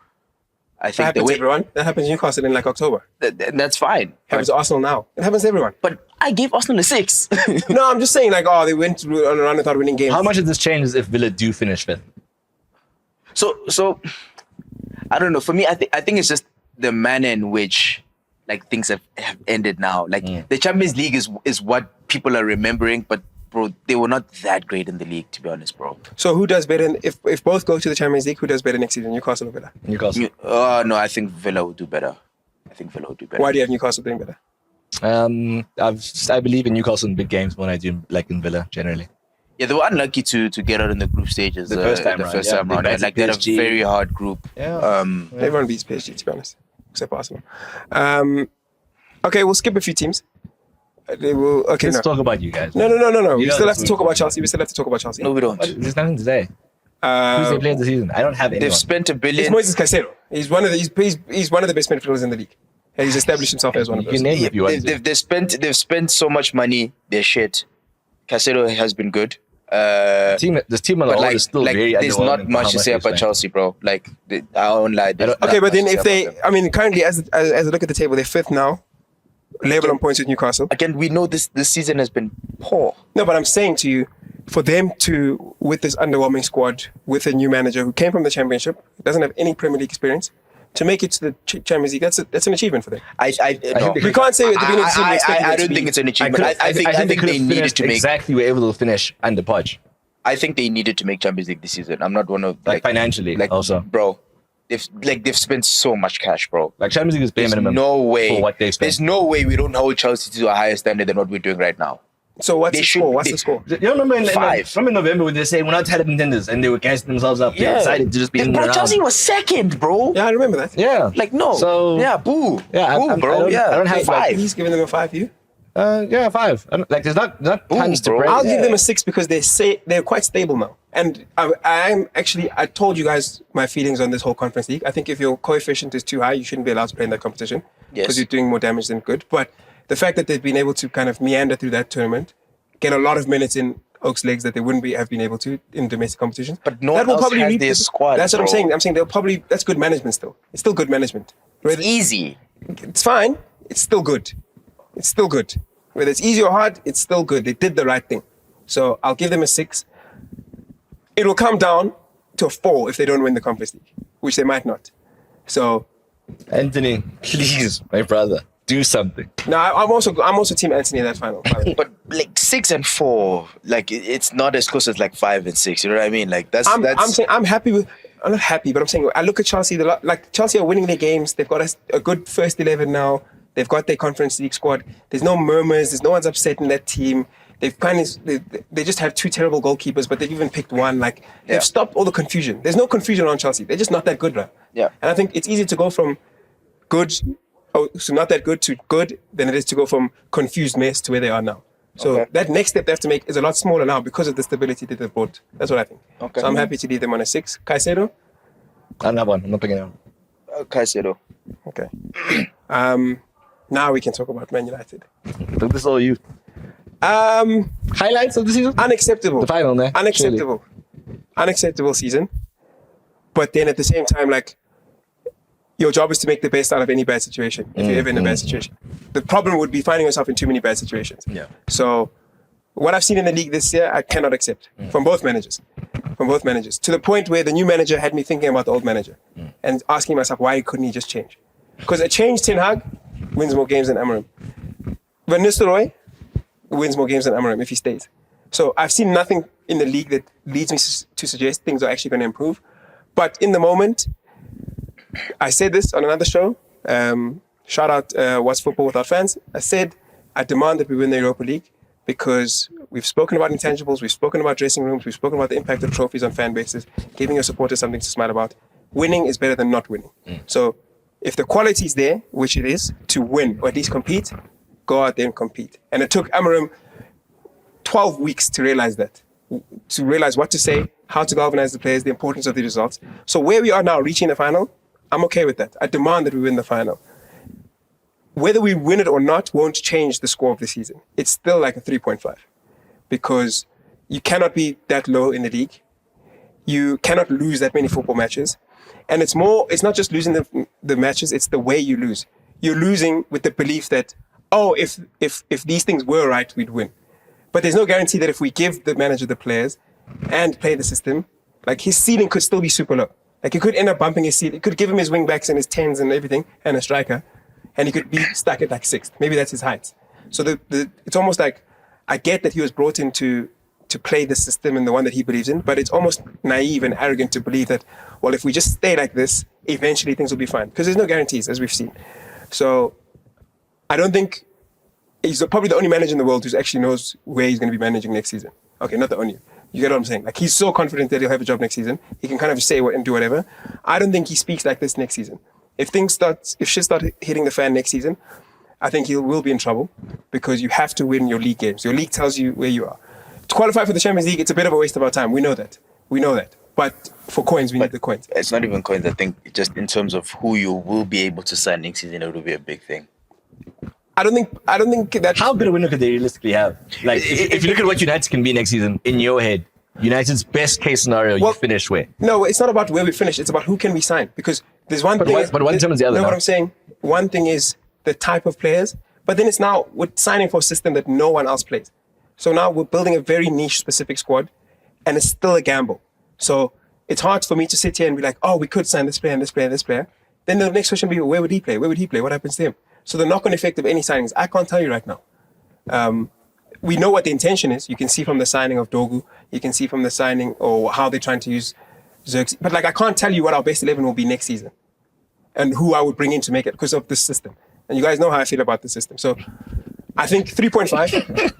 I That think happens to everyone. That happens to Newcastle in like October. that's fine. Happens to Arsenal now. It happens to everyone. But I gave Arsenal a 6. No, I'm just saying like, they went on a run without winning games. How much does this change if Villa do finish fifth? So I don't know. For me, I think it's just the manner in which like things have ended now. Like the Champions League is what people are remembering, but bro, they were not that great in the league, to be honest, bro. So who does better? If both go to the Champions League, who does better next season, Newcastle or Villa? Newcastle. No, I think Villa will do better. Why do you have Newcastle doing better? I believe in Newcastle in big games more than I do like in Villa generally. Yeah, they were unlucky to get out in the group stages The first time round, yeah. Like they had a PSG. very hard group. Yeah. Everyone beats PSG, to be honest, except Arsenal. Okay, we'll skip a few teams. Let's talk about you guys. No. We know still have this to talk about Chelsea. We still have to talk about Chelsea. No, we don't. There's nothing to say. Who's they playing this season? I don't have anyone. They've spent $1 It's billion. Moises Caicedo. He's one of the best midfielders in the league. And he's established himself as one of You those. can name it if you want to. They've spent so much money. They're shit. Caicedo has been good. This team on the But whole like, is still like very there's underwhelming not for much how to say they about spend. Chelsea, bro. Like, I won't lie. There's Okay, not but then much to if say they, about them. currently as I look at the table, they're fifth now, level on points with Newcastle. Again, we know this season has been poor. No, but I'm saying to you, for them to, with this underwhelming squad, with a new manager who came from the Championship, doesn't have any Premier League experience, to make it to the Champions League, that's an achievement for them. No. We can't say at the beginning of the season we expected I them to don't be- think it's an achievement. I think they could they have needed finished to make. exactly were able to finish under Podge. I think they needed to make Champions League this season. I'm not one of Like financially also. bro. They've spent so much cash, bro. Like Champions League is bare There's minimum no way. for what they spent. There's no way we don't hold Chelsea to a higher standard than what we're doing right now. So what's They the should- score? What's they- the score? You remember in 5. November when they say we're not title contenders and they were gassing themselves up. They decided to just be in Bro, and Chelsea around. was second, bro. Yeah, I remember that. Yeah. Like, no. So yeah, boo. Yeah, boo, I bro. don't- yeah, I don't have, like, 5. He's giving them a 5, you? 5. Like there's not Ooh, tons to bro. praise. I'll give them a 6 because they're quite stable now. And I told you guys my feelings on this whole Conference League. I think if your coefficient is too high, you shouldn't be allowed to play in that competition because you're doing more damage than good. But the fact that they've been able to kind of meander through that tournament, get a lot of minutes in Oak's legs that they wouldn't have been able to in domestic competitions. But no one else has their squad. That's what I'm saying. I'm saying that's good management still. It's still good management. It's easy. It's fine. It's still good. It's still good. Whether it's easy or hard, it's still good. They did the right thing. So I'll give them a 6. It will come down to a 4 if they don't win the Conference League, which they might not. So, Anthony, please, my brother, do something. No, I'm also team Anthony in that final. But like 6 and 4, like it's not as close as like 5 and 6. You know what I mean? Like that's. I'm saying I'm happy with. I'm not happy, but I'm saying I look at Chelsea. Like Chelsea are winning their games. They've got a good first 11 now. They've got their Conference League squad. There's no murmurs. There's no one's upset in that team. They've they just have 2 terrible goalkeepers, but they've even picked one. Like they've stopped all the confusion. There's no confusion on Chelsea. They're just not that good, right? Yeah. And I think it's easy to go from good, so not that good to good, than it is to go from confused mess to where they are now. So that next step they have to make is a lot smaller now because of the stability that they've brought. That's what I think. Okay. So I'm happy to leave them on a 6. Caicedo? I don't have one. I'm not picking it up. Caicedo. Okay. Now we can talk about Man United. This is all you. Highlights of the season? Unacceptable. The final, ne? Unacceptable. Unacceptable season. But then at the same time, like, your job is to make the best out of any bad situation, if you're ever in a bad situation. The problem would be finding yourself in too many bad situations. Yeah. So what I've seen in the league this year, I cannot accept from both managers. From both managers. To the point where the new manager had me thinking about the old manager and asking myself, why couldn't he just change? Because a changed Ten Hag wins more games than Amorim. Van Nistelrooy wins more games than Amorim if he stays. So I've seen nothing in the league that leads me to suggest things are actually going to improve. But in the moment, I said this on another show. Shout out What's Football Without Fans. I said I demand that we win the Europa League because we've spoken about intangibles, we've spoken about dressing rooms, we've spoken about the impact of trophies on fan bases, giving your supporters something to smile about. Winning is better than not winning. So if the quality is there, which it is, to win or at least compete, go out there and compete. And it took Amorim 12 weeks to realize that, to realize what to say, how to galvanize the players, the importance of the results. So where we are now, reaching the final, I'm okay with that. I demand that we win the final. Whether we win it or not won't change the score of the season. It's still like a 3.5 because you cannot be that low in the league. You cannot lose that many football matches. And it's not just losing the matches, it's the way you lose. You're losing with the belief that, if these things were right, we'd win. But there's no guarantee that if we give the manager the players and play the system, like his ceiling could still be super low. Like he could end up bumping his ceiling. It could give him his wing backs and his 10s and everything and a striker. And he could be stuck at like 6th. Maybe that's his height. So it's almost like, I get that he was brought in to play the system and the one that he believes in, but it's almost naive and arrogant to believe that, well, if we just stay like this, eventually things will be fine. Because there's no guarantees, as we've seen. So I don't think he's probably the only manager in the world who actually knows where he's going to be managing next season. Okay, not the only. You get what I'm saying? Like he's so confident that he'll have a job next season. He can kind of say what and do whatever. I don't think he speaks like this next season. If shit start hitting the fan next season, I think he will be in trouble because you have to win your league games. Your league tells you where you are. To qualify for the Champions League, it's a bit of a waste of our time. We know that. But for coins, we need the coins. It's not even coins. I think just in terms of who you will be able to sign next season, it will be a big thing. I don't think that. How good a winner could they realistically have? Like, if you look at what United can be next season, in your head, United's best case scenario, you finish where? No, it's not about where we finish. It's about who can we sign. Because there's one thing. But one determines the other. No, what I'm saying, one thing is the type of players, but then it's now we're signing for a system that no one else plays. So now we're building a very niche specific squad, and it's still a gamble. So it's hard for me to sit here and be like, we could sign this player and this player and this player. Then the next question would be, where would he play? Where would he play? What happens to him? So the knock-on effect of any signings, I can't tell you right now. We know what the intention is. You can see from the signing of Dogu. You can see from the signing or how they're trying to use Xerxes. But like, I can't tell you what our best 11 will be next season and who I would bring in to make it because of this system. And you guys know how I feel about the system. So I think 3.5.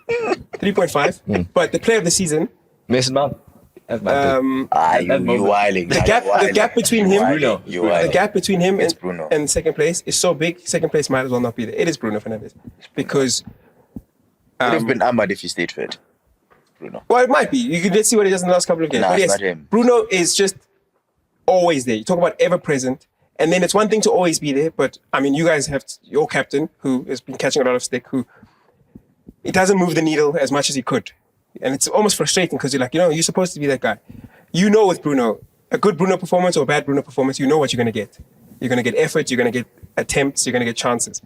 3.5. But the player of the season... Mason Mount. You wilding. The gap between him, the gap between him Bruno. and second place is so big. Second place might as well not be there. It is Bruno Fernandes because it would have been Ahmad if he stayed fit. Bruno. Well, it might be. Let's see what he does in the last couple of games. Nah, But it's yes, not him. Bruno is just always there. You talk about ever present. And then it's one thing to always be there, but I mean, you guys have your captain who has been catching a lot of stick, who it doesn't move the needle as much as he could. And it's almost frustrating because you're like, you're supposed to be that guy. With Bruno, a good Bruno performance or a bad Bruno performance, you know what you're going to get. You're going to get effort, you're going to get attempts, you're going to get chances.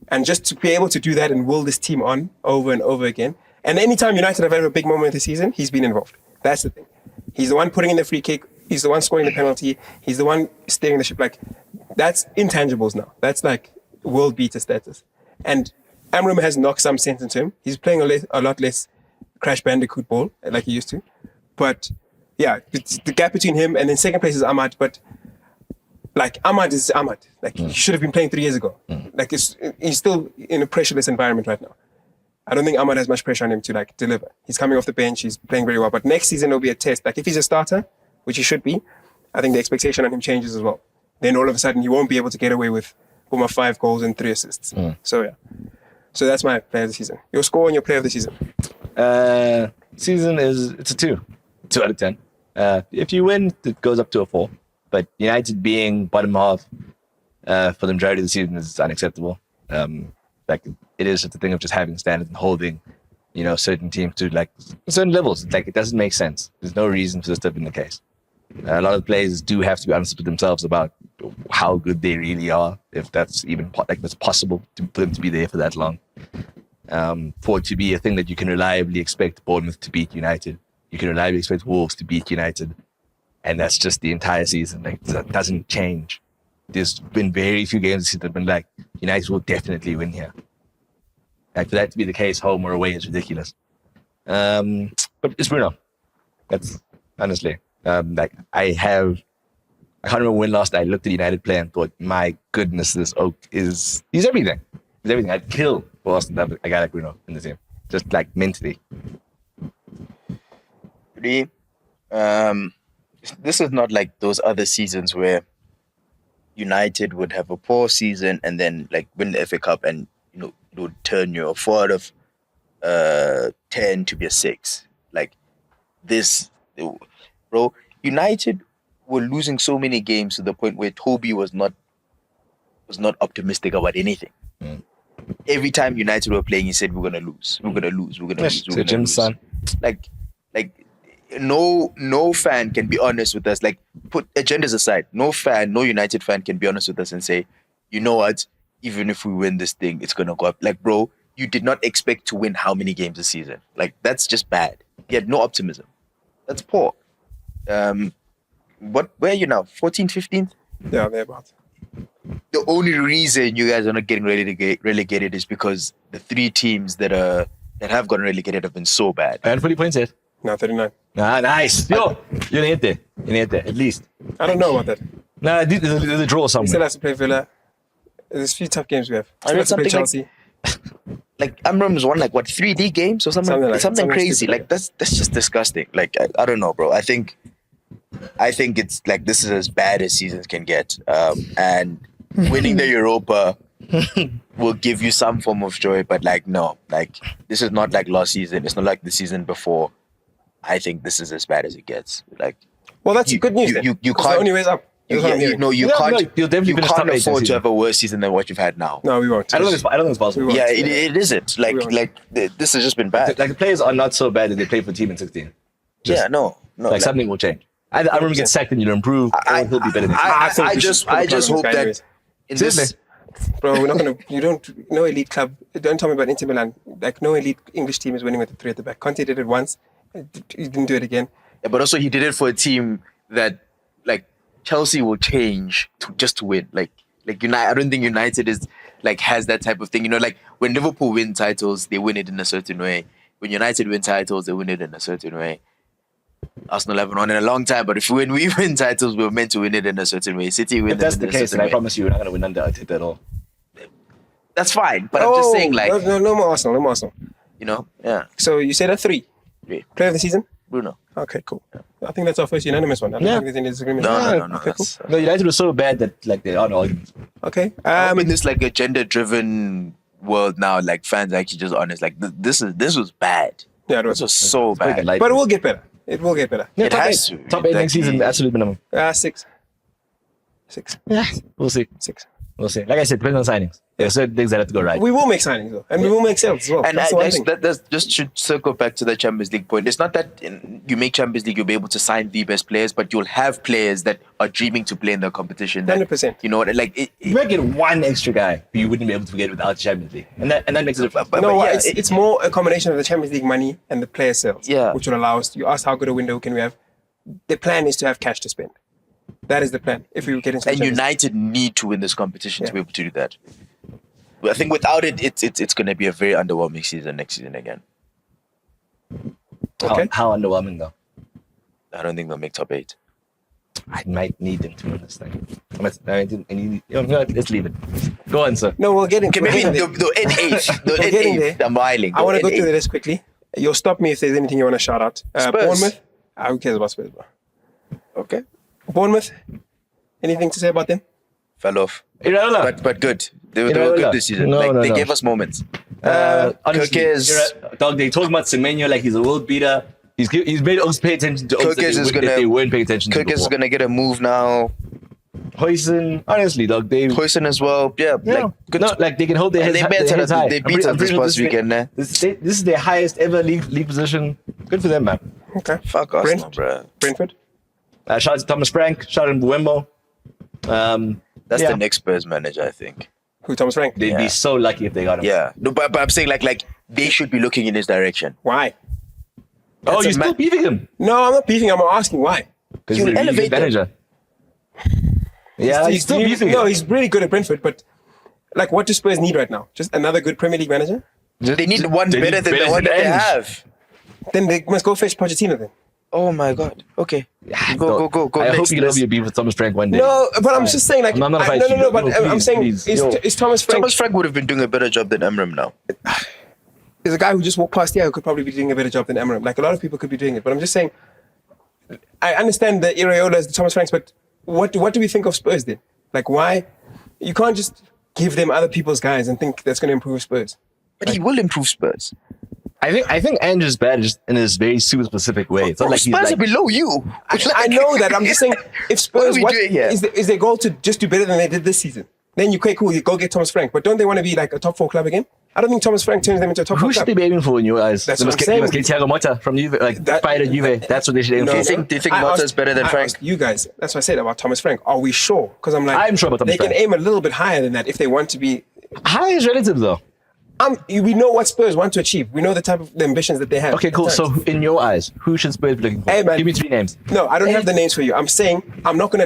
And just to be able to do that and will this team on over and over again. And anytime United have had a big moment this season, he's been involved. That's the thing. He's the one putting in the free kick. He's the one scoring the penalty. He's the one steering the ship. Like, that's intangibles now. That's like world beater status. And Amram has knocked some sense into him. He's playing a lot less Crash Bandicoot ball like he used to. But yeah, it's the gap between him and then second place is Ahmad. But like Ahmad is Ahmad. Like he should have been playing 3 years ago. Like he's still in a pressureless environment right now. I don't think Ahmad has much pressure on him to like deliver. He's coming off the bench. He's playing very well. But next season will be a test. Like if he's a starter, which he should be, I think the expectation on him changes as well. Then all of a sudden he won't be able to get away with 5 goals and 3 assists. So yeah. So that's my player of the season. Your score and your player of the season. Season it's a 2 out of 10. If you win, it goes up to a 4. But United being bottom half for the majority of the season is unacceptable. Like it is just a thing of just having standards and holding, certain teams to like certain levels. Like it doesn't make sense. There's no reason for this to have been the case. A lot of players do have to be honest with themselves about how good they really are, if that's even that's possible for them to be there for that long. For it to be a thing that you can reliably expect Bournemouth to beat United, you can reliably expect Wolves to beat United, and that's just the entire season. Like that doesn't change. There's been very few games this season that have been like United will definitely win here. Like for that to be the case, home or away, is ridiculous. But it's Bruno. That's honestly. I can't remember when last I looked at United play and thought, my goodness, this Oak he's everything. He's everything. I'd kill for Austin to have a guy like Bruno in the team. Just like mentally. Really? This is not like those other seasons where United would have a poor season and then like win the FA Cup and it would turn your 4 out of 10 to be a 6. Like this, bro. United were losing so many games to the point where Toby was not optimistic about anything. Every time United were playing, he said, "We're gonna lose. We're gonna lose. We're gonna lose." We're gonna lose. Son. Like no fan can be honest with us. Like put agendas aside, no United fan can be honest with us and say, you know what? Even if we win this thing, it's gonna go up. Like, bro, you did not expect to win how many games this season? Like that's just bad. You had no optimism. That's poor. Where are you now? 14th, 15th? Yeah, thereabouts. The only reason you guys are not getting relegated is because the 3 teams that have gotten relegated have been so bad. And 40 points here. No, 39. Ah, nice. Yo, you're gonna hit there, at least. I don't know about that. Nah, there's a draw We still somewhere. have to play Villa. There's a few tough games we have. I read Still have to play something Chelsea. Like Amram's won like what 3 league games or something Something crazy. stupid. Like that's just disgusting. Like I don't know, bro. I think it's like this is as bad as seasons can get. And winning the Europa will give you some form of joy, but like no, like this is not like last season. It's not like the season before. I think this is as bad as it gets. Like, Well, that's good news. You It's the can't. only way's up. That's what I'm hearing. You No, can't. you'll definitely You finish top can't 8 afford this to have a worse season than what you've had now. No, we won't. I don't think it's possible. We won't. Yeah, it isn't. Like won't. this has just been bad. Like the players are not so bad that they play for the team in 16. Yeah, no. Like something will change. I remember get sacked and you'll improve, or he'll be better next year. I think I we should just put a plan hope on this guy that anyways. in this. Seriously? Bro, we're not gonna. You don't. No elite club. Don't tell me about Inter Milan. Like no elite English team is winning with the 3 at the back. Conte did it once. He didn't do it again. Yeah, but also he did it for a team that like Chelsea will change just to win. Like United. I don't think United is like has that type of thing. Like when Liverpool win titles, they win it in a certain way. When United win titles, they win it in a certain way. Arsenal haven't won in a long time, but if when we win titles, we're meant to win it in a certain way. City win If that's them the in a case, certain then I way. promise you, we're not going to win under Arteta at all. That's fine, but I'm just saying, like, no more Arsenal. No more Arsenal. yeah, So you said a 3. Yeah. Player of the season. Bruno. Okay, cool. I think that's our first unanimous one. I don't Yeah. think there's any disagreement. No. Okay, cool. That's, No, United was so bad that like they are no arguments. Okay. in this like agenda-driven world now, like fans are actually just honest. Like this was bad. Yeah, it This was. was so bad. Like, But it will get better. It will get better. yeah, It top has eight. to. Top 8 next Like, season, absolute minimum. 6. 6. Yeah, we'll see. 6. We'll see. Like I said, depends on signings. There are certain things that have to go right. We will make signings though, and we will make sales as well. And That's the one thing. that's just should circle back to the Champions League point. It's not that you make Champions League, you'll be able to sign the best players, but you'll have players that are dreaming to play in the competition. that, 100%. You know what? Like You might get one extra guy who you wouldn't be able to get without the Champions League. And that makes a difference. No, yeah, it's more a combination of the Champions League money and the player sales. Yeah. Which will allow us. You asked how good a window can we have? The plan is to have cash to spend. That is the plan. If we get into the and Champions United need to win this competition to Yeah. be able to do that. I think without it, it's going to be a very underwhelming season next season again. Okay. How underwhelming, though. I don't think they'll make top 8. I might need them to win this thing. Let's leave it. Go on, sir. No, we'll get into Okay, maybe it. they'll end 8th. They'll We're end getting 8th. there. I'm whiling. I want to go through the this quickly. You'll stop me if there's anything you want to shout out. Spurs. Bournemouth. Who cares about Spurs, bro? Okay. Bournemouth. Anything to say about them? Fell off. Iraola. But good. They were Iraola. good this season. No, They no. gave us moments. Honestly, Kirkes- dog, they talk about Semenyo like he's a world beater. He's made us pay attention to us that they weren't paying attention to Kirkes is before. going to get a move now. Hoyson, honestly, dog, they... Hoyson as well. Yeah. Like, good. No, like they can hold their And heads, they better. their heads high. They I'm beat pretty- us I'm this pretty past sure weekend. This is their highest ever league position. Good for them, man. Okay. Fuck Arsenal, bro. Brentford. Shout out to Thomas Frank. Shout out to Mbeumo. That's Yeah. the next Spurs manager, I think. Who? Thomas Frank. They'd Yeah. be so lucky if they got him. Yeah. No, but I'm saying like they should be looking in his direction. Why? Oh, That's you're a still ma- beefing him? No, I'm not beefing. I'm asking why. Because You he's a really elevate good manager. Yeah, he's still beefing No, him. he's really good at Brentford, but like, what do Spurs need right now? Just another good Premier League manager? They need one They better need than the better one that they than Ange. have. Then they must go fetch Pochettino then. Oh my god. Okay. Go. I hope Next, you can next. be a beef with Thomas Frank one day. No, but I'm just saying, like, I'm not no, fighting you. but No, I'm please, saying, please. is Thomas Frank Thomas Frank would have been doing a better job than Emram now. is a guy who just walked past here who could probably be doing a better job than Eminem. Like, a lot of people could be doing it, but I'm just saying, I understand the Iraolas, the Thomas Franks, but what do we think of Spurs then? Like, why? You can't just give them other people's guys and think that's going to improve Spurs. But he will improve Spurs. I think Andrew's bad just in this very super specific way. It's not like he's Spurs are like, below you. I know that. I'm just saying, if Spurs, What are we doing here? is their goal to just do better than they did this season? Then you cool, you go get Thomas Frank. But don't they want to be like a top 4 club again? I don't think Thomas Frank turns them into a top 4 who should club. they be aiming for in your eyes? That's They what must I'm get, saying. they must get Thiago Motta from Juve, like That- fight at Juve. That's what they should aim No. for. Do you think I Motta's asked- better than I Frank? asked you guys. That's what I said about Thomas Frank. Are we sure? Because I'm like, I'm sure about Thomas they Frank. can aim a little bit higher than that if they want to be. High is relative though. We know what Spurs want to achieve. We know the type of the ambitions that they have. Okay, cool. at So times. in your eyes, who should Spurs be looking for? Hey, man. Give me 3 names. No, I don't have the names for you. I'm saying I'm not gonna.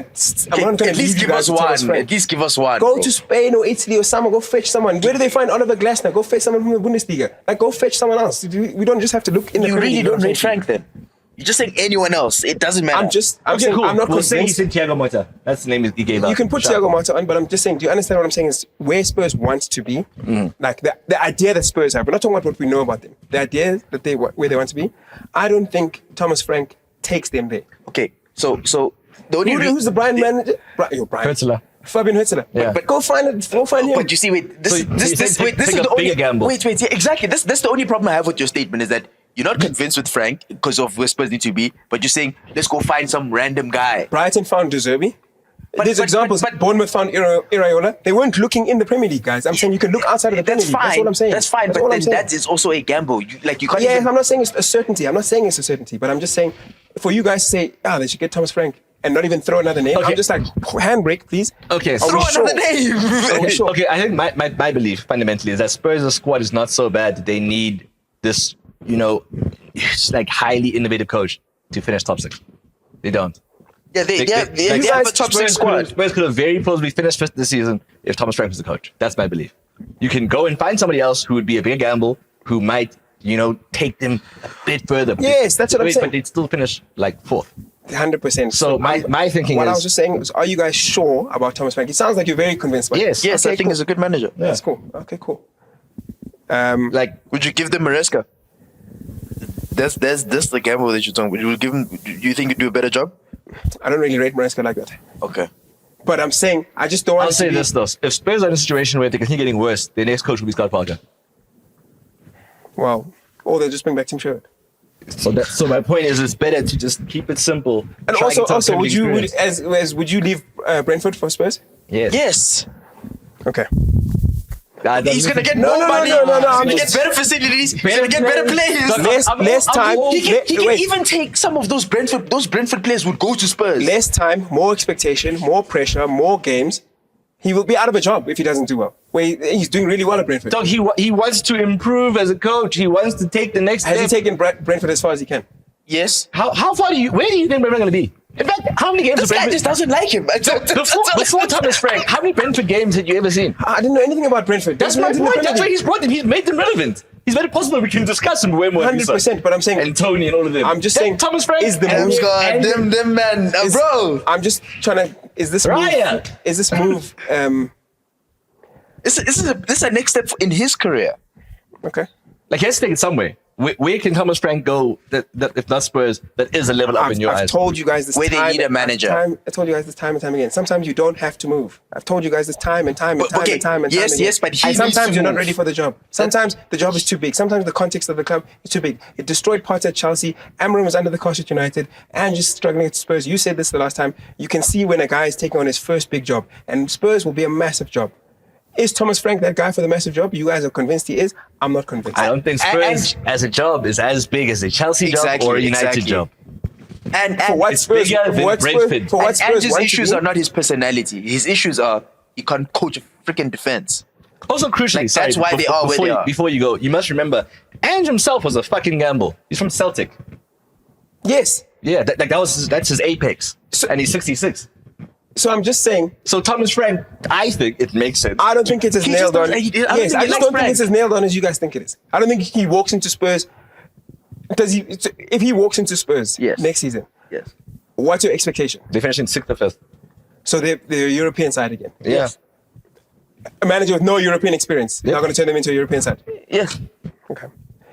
I'm not gonna At least leave you give guys us with Thomas one. Frank. At least give us one. Go bro. to Spain or Italy or somewhere. Go fetch someone. Where do they find Oliver Glasner? Go fetch someone from the Bundesliga. Like, go fetch someone else. We don't just have to look in the. You Premier really League, don't you know rate Frank then? You're just saying anyone else. It doesn't matter. I'm Okay, saying cool. I'm not we'll say he convinced. said Thiago Motta. That's the name he gave up. You can put Shout Thiago out. Motta on, but I'm just saying, do you understand what I'm saying is where Spurs want to be? Like the idea that Spurs have. We're not talking about what we know about them. The idea that where they want to be. I don't think Thomas Frank takes them there. Okay, so the only Who's the Brian manager? Brian. Hutzler. Fabian Hutzler. Yeah. But go find it. Go find him. But you see, wait, this So is you take the a only bigger gamble. Wait, yeah, exactly. That's the only problem I have with your statement is that you're not convinced with Frank because of where Spurs need to be, but you're saying let's go find some random guy. Brighton found De Zerbi. But- There's but- examples. but- Bournemouth found Iraola. They weren't looking in the Premier League, guys. I'm saying you can look outside of the Premier That's League. That's fine. what I'm saying. That's fine, That's but all then I'm saying. that is also a gamble. You can't Yeah, even. I'm not saying it's a certainty. I'm not saying it's a certainty, but I'm just saying for you guys to say, they should get Thomas Frank and not even throw another name. Okay. I'm just like, handbrake, please. Okay, Are so- we Throw sure? another name. Are we sure? Okay, I think my belief fundamentally is that Spurs' squad is not so bad that they need this, it's like highly innovative coach to finish top 6. They don't. Yeah, they have a top 6 squad. Spurs could have very probably finished fifth this season if Thomas Frank was the coach. That's my belief. You can go and find somebody else who would be a bigger gamble, who might, take them a bit further. Yes, that's what I'm saying. But they'd still finish like 4th. 100%. So my thinking what is... I was just saying was, are you guys sure about Thomas Frank? It sounds like you're very convinced. By Yes. Yes, Okay, I think cool. he's a good manager. That's cool. Okay, cool. like, Would you give them Maresca? That's the gamble that you're talking about. Would you give him? Do you think he'd do a better job? I don't really rate Maresca like that. Okay. But I'm saying, I just don't want I'll to say be- this though. If Spurs are in a situation where they continue getting worse, their next coach will be Scott Parker. Well, or they'll just bring back Tim Sherwood. So my point is, it's better to just keep it simple. And Try also, get some also, would Premier you League experience. would you leave Brentford for Spurs? Yes. Yes. Okay. He's gonna get No, more no, no, money. no, no, no, He's I'm gonna just- get better facilities. He's gonna get better players. Less time. He can Wait. even take some of those Brentford players would go to Spurs. Less time, more expectation, more pressure, more games. He will be out of a job if he doesn't do well. He's doing really well at Brentford. Dog, he wants to improve as a coach. He wants to take the next Has he step. taken Brentford as far as he can? Yes. How far where do you think Brentford going to be? In fact, how many games This have guy Brentford... just doesn't like him. Before Thomas Frank, how many Brentford games had you ever seen? I didn't know anything about Brentford. That's my point. That's why he's brought them. He's made them relevant. He's made it possible we can discuss him way more. 100%, but I'm saying... And Tony and all of them. I'm just saying... Thomas Frank is the Them move... God, them man, bro. I'm just trying to... Is this move... Raya. Is this move... This is a next step in his career. Okay. Like, let's take it somewhere. Where can Thomas Frank go that if not Spurs, that is a level up in your I've eyes? told you guys this Where they time need a and manager. I told you guys this time and time again. Sometimes you don't have to move. I've told you guys this time and time and But, time okay, and time and yes, time again. yes, but he and needs sometimes to you're not move. ready for the job. Sometimes the job is too big. Sometimes the context of the club is too big. It destroyed parts at Chelsea. Amram was under the cosh at United and just struggling at Spurs. You said this the last time. You can see when a guy is taking on his first big job, and Spurs will be a massive job. Is Thomas Frank that guy for the massive job? You guys are convinced he is. I'm not convinced. I don't think Spurs as a job is as big as a Chelsea job or a United job. And For what It's Spurs? bigger For than what Brentford. Spurs? For what and Spurs? Andrew's want to issues do? are not his personality. His issues are he can't coach a freaking defense. Also, crucially, Like, that's sorry, why they are where before they you- are. Before you go, you must remember, Ange himself was a fucking gamble. He's from Celtic. Yes. Yeah, that's his apex, and he's 66. So I'm just saying. So Thomas Frank, I think it makes sense. I don't think it's as He nailed just on. don't- he- I don't Yes, think I he just likes don't think Frank. it's as nailed on as you guys think it is. I don't think he walks into Spurs. Does he? If he walks into Spurs Yes. next season, Yes. what's your expectation? They finished in 6th or 5th. So they're European side again. Yeah. A manager with no European experience. You're not going to turn them into a European side. Yes. Okay.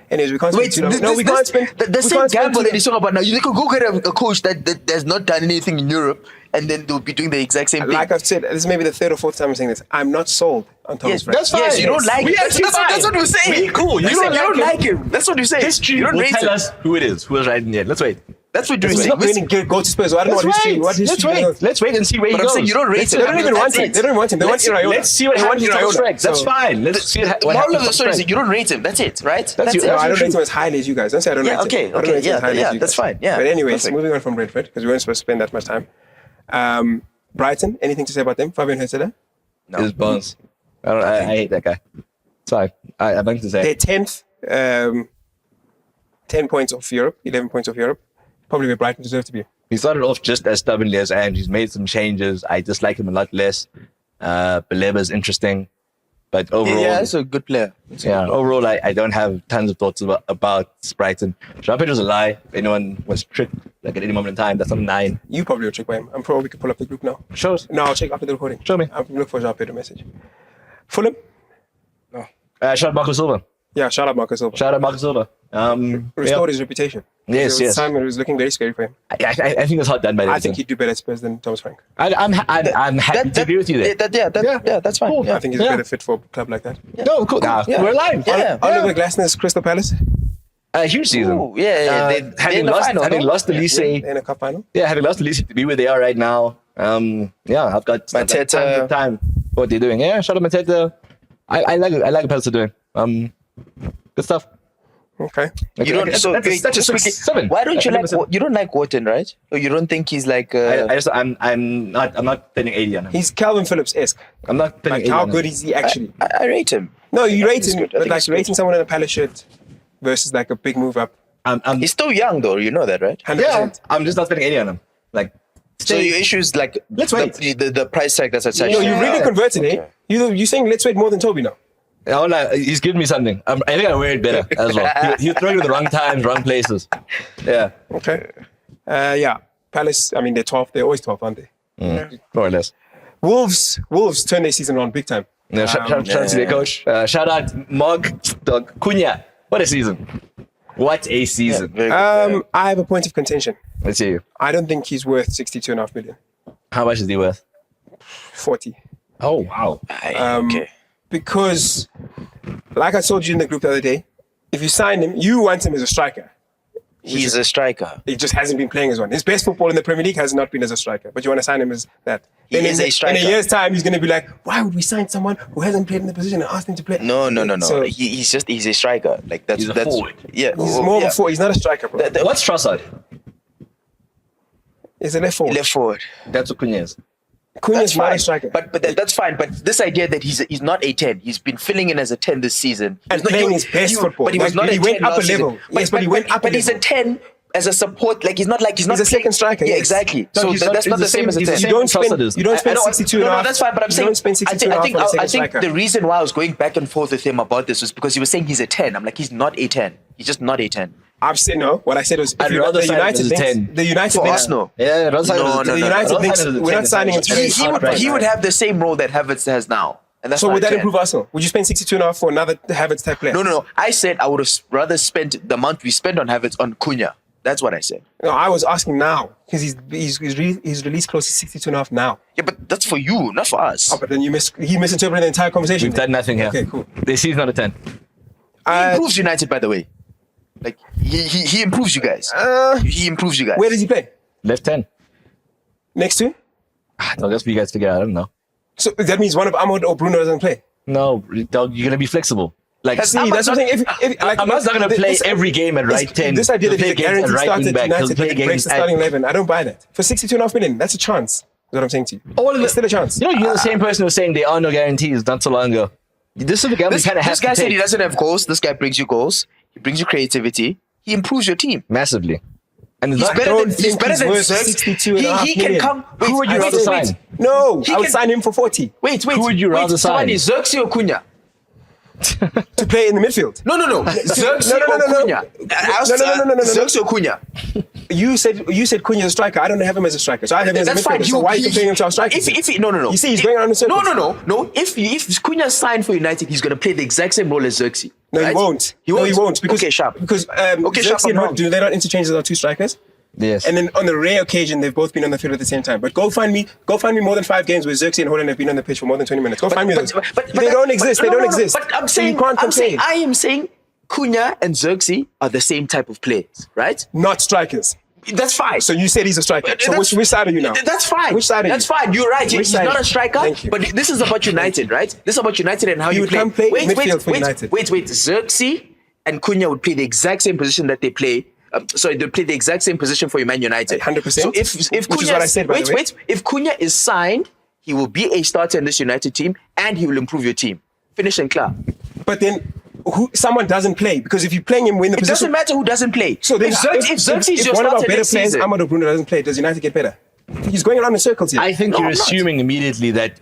Anyways, we can't Wait, spend too long. No, we can't spend. the we same can't spend gamble too that he's talking about now. You could go get a coach that has not done anything in Europe, and then they'll be doing the exact same thing. Like I've said, this is maybe the third or fourth time I'm saying this. I'm not sold on Thomas Yes, Frank. that's fine. Yes, you don't like We him. actually That's what we're saying. We cool. You You don't don't like like him. That's what you're saying. History You don't will rate tell him. us who it is. Who is right in the end. Let's wait. That's what you're He's saying. not going to go to Spurs. So I don't know what history. Let's wait and see where he But I'm goes. saying you don't rate They him. don't even want him. They don't want him. They want Iraola. Let's see what They want happens to Thomas Iraola. Frank. That's So- fine. Let's see what The moral happens of the to story is Thomas that you don't rate him. That's it, right? That's it. you. No, I don't true. rate him as highly as you guys. Don't say I don't Yeah, rate him. okay, I don't okay, rate him as yeah, highly yeah, as you that's guys. fine, yeah, But anyways, perfect. moving on from Brentford, because we weren't supposed to spend that much time. Brighton, anything to say about them? Fabian Hurtado? No. His bones. I hate that guy. It's fine. I have nothing to say. They're 10th, 10 points off Europe, 11 points off Europe. Probably where Brighton deserve to be. He started off just as stubbornly as Ange. He's made some changes. I dislike him a lot less. Baleba's interesting. But overall, Yeah, he's a good player. overall, I don't have tons of thoughts about Brighton. Jean-Pierre was a lie. If anyone was tricked like at any moment in time, that's on 9. You probably will check by him. I'm probably we could pull up the group now. Show us. No, I'll check after the recording. Show me. I'll look for Jean-Pierre message. Fulham? Shout out Marco Silva. Yeah, shout out Marcus Silva. Shout out Marco Silva. Restored his reputation. Yes, There was yes. a time when it was looking very scary for him. I think it's hot done by the I think he'd do better at Spurs than Thomas Frank. I'm happy to agree with you there. Yeah, that's fine. Cool. Yeah. I think he's a Yeah. better fit for a club like that. No, cool. Nah, Yeah. we're alive. Yeah. Oliver Glasner's Crystal Palace A huge season. Ooh, yeah. They're Having in the lost, final, having no? lost the Lise, in a cup final. having lost the Lise to be where they are right now. I've got Mateta. time for what they're doing. Yeah, shout out Mateta. I like what Palace are doing. Good stuff. Okay. You don't. So That's a- wait, that's a just quickly, 7. why don't you That's like? a 7. You don't like Wharton, right? Or you don't think he's like? I'm not spending 80 on him. He's Calvin Phillips-esque. I'm not spending Like, 80 how on good him. is he actually? I rate him. No, you I rate think him, it's good. I but think like it's good. rating someone in a Palace shirt versus like a big move up. I'm He's still young, though. You know that, right? 100%. I'm just not spending 80 on him. Like, So your issue is like Let's wait. the price tag that's attached. No, to you it. really converted, eh? Okay. You're saying let's wait more than Toby now. he's giving me something. I think I wear it better as well. He's throwing it at the wrong times, wrong places. Yeah, Okay. Yeah. Palace, I mean, they're 12th. They're always 12th, aren't they? more or less. Wolves turned their season around big time. Yeah, shout out to their coach. Shout out Khanya. What a season. What a season. Very good. I have a point of contention. Let's see you. I don't think he's worth 62.5 million. How much is he worth? 40. Oh, wow. Okay. Because, like I told you in the group the other day, If you sign him, you want him as a striker. He's a striker. He just hasn't been playing as one. His best football in the Premier League has not been as a striker, but you want to sign him as that. He Then is a striker. In a year's time, he's going to be like, why would we sign someone who hasn't played in the position and ask him to play? No. So, He's a striker. Like that's He's a that's forward. yeah. he's more of a forward. He's not a striker, bro. What's Trossard? He's a left forward. Left forward. That's what Khanya is. Cunha's not a striker. But that's fine. But this idea that he's not a 10, he's been filling in as a 10 this season. And playing his best football. But he was Like, not he a went 10 up a last season. level. Yes, but he went up a But he's a level. 10 as a support. Like he's a He's a second striker, Yeah, yes. exactly. No, So he's that's not the same as a he's the 10. same You don't as Trossard spend, is. you don't spend 62 and a half. that's fine, but I'm you saying don't spend 62 and a half I on a second think striker. the reason why I was going back and forth with him about this was because he was saying he's a 10. I'm like, he's not a 10. He's just not a 10. I've said no. What I said was, I'd if rather the sign him United as a thinks, 10. the United For thinks, Arsenal. Yeah, No. the United thinks we're not signing him to play. He would have the same role that Havertz has now. And that's So not would a that 10. improve Arsenal? Would you spend 62 and a half for another Havertz type player? No. I said I would have rather spent the amount we spent on Havertz on Cunha. That's what I said. No, I was asking now because he's released close to 62 and a half now. Yeah, but that's for you, not for us. Oh, but then he misinterpreted the entire conversation. We've done nothing here. Okay, cool. This is not a 10. He improves United, by the way. Like he improves you guys. He improves you guys. Where does he play? Left 10. Next to? No, that's what you guys figure out. I don't know. So that means one of Ahmad or Bruno doesn't play. No, dog, you're going to be flexible. Like, See, that's what I'm saying. If, like, Ahmad's not going to play every game at right 10. This idea that He'll he's a play games guaranteed at right starter wing at back. He'll United play that breaks games the starting at 11. I don't buy that. For 62.5 million, that's a chance. Is what I'm saying to you. It's still a chance. You know, you're the same person who was saying there are no guarantees not so long ago. This is the guy we kind of have This guy to said take he doesn't have goals. This guy brings you goals. He brings you creativity. He improves your team. massively. And it's He's not, better don't than think better he's than worth Zirkzee. 62 and a half He can million. come. Who would you rather sign? No, He I would can- sign him for 40 Wait. Who would you rather sign? Thabani, Zirkzee or Cunha? to play in the midfield. No. Zirkzee No. or Cunha? No. Zirkzee or Cunha? You said Cunha is a striker. I don't have him as a striker. So I have him as a That's fine. midfielder. So why are you comparing him to our striker? No. You see, he's going around in circles. No. If Cunha signed for United, he's going to play the exact same role as Zirkzee. No, right? he won't. He won't. No, he won't. Because, okay, sharp. Because Sharp, Xerxes I'm and wrong. Holt, do they not interchange as our two strikers? yes. And then on the rare occasion, they've both been on the field at the same time. But go find me more than 5 games where Xerxes and Holland have been on the pitch for more than 20 minutes. Go find me those. They don't exist. They don't exist. But I'm So saying, you can't compare. I am saying Cunha and Zirkzee are the same type of players, right? Not strikers. That's fine. So you said he's a striker. So That's- which side are you now? That's fine. Which side are you? That's fine. You're right. Which He's side? not a striker. Thank you. But this is about United, right? This is about United and how He you would play. come play midfield for United. Wait. Xerxes and Cunha would play the exact same position that they play. They play the exact same position for Man United. 100%. So if Which Cunha, is what I said, by the way. if Cunha is signed, he will be a starter in this United team and he will improve your team. Finish and clear. But then someone doesn't play because if you're playing him in the It position. doesn't matter who doesn't play. So then, if Xerxes is your one of our starter better next players, season, Ahmad or Bruno, doesn't play, does United get better? He's going around in circles here. I think No, you're I'm not. assuming immediately that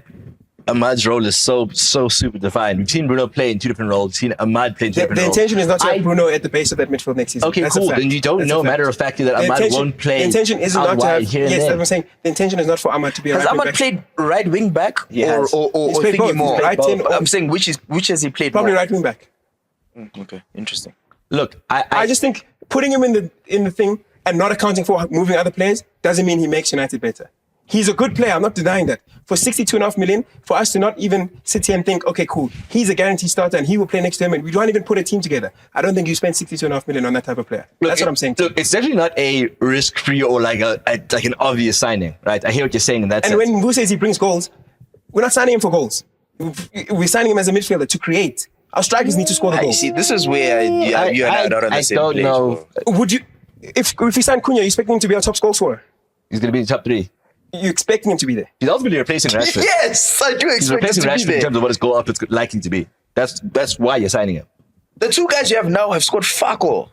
Ahmad's role is so super defined. We've seen Bruno play in 2 different roles. We've seen Ahmad play in 2 different The roles. intention is not to have Bruno at the base of that midfield next season. Okay, That's a cool. fact. Then you don't That's a know, fact. matter of fact, that Ahmad won't play. The intention isn't out not to wide have. here and Yes, there. that's what I'm saying. The intention is not for Ahmad to be a has right wing Ahmad back. played right wing back Yes. or He's played both. thingy more? He's played right in or- I'm saying which has he played Probably more? right wing back. Okay, interesting. Look, I just think putting him in the thing and not accounting for moving other players doesn't mean he makes United better. He's a good player. I'm not denying that. For 62.5 million, for us to not even sit here and think, okay, cool, he's a guaranteed starter and he will play next to him and we don't even put a team together. I don't think you spend 62.5 million on that type of player. That's what I'm saying. Look, it's definitely not a risk-free or like an obvious signing, right? I hear what you're saying in that And sense. when Mvu says he brings goals, we're not signing him for goals. We're signing him as a midfielder to create. Our strikers need to score the I goals. see. This is where you and I are not on the same don't page. know. bro. Would you, if we sign Cunha, you expecting him to be our top goal scorer? He's going to be in the top 3. You expecting him to be there? He's ultimately replacing Rashford. Yes, I do He's expect him replacing to be Rashford in there. terms of what his goal output's likely to be. That's why you're signing him. The 2 guys you have now have scored fuck all.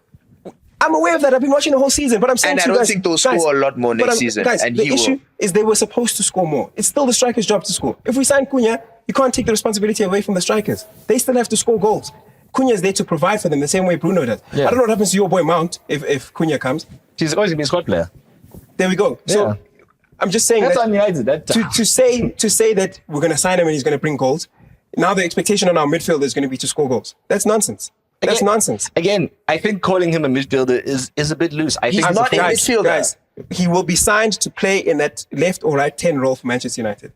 I'm aware of that. I've been watching the whole season, but I'm saying And to I you don't guys, think they'll score a lot more next season, Guys, and the he will. issue is they were supposed to score more. It's still the striker's job to score. If we sign Cunha, you can't take the responsibility away from the strikers. They still have to score goals. Cunha is there to provide for them the same way Bruno does. Yeah. I don't know what happens to your boy Mount if Cunha comes. He's always going to be a squad player. There we go. So Yeah. I'm just saying That's that on United. to say that we're going to sign him and he's going to bring goals. Now the expectation on our midfielder is going to be to score goals. That's nonsense. That's nonsense. Again, I think calling him a midfielder is a bit loose. I think He's not a midfielder. Guys, he will be signed to play in that left or right 10 role for Manchester United.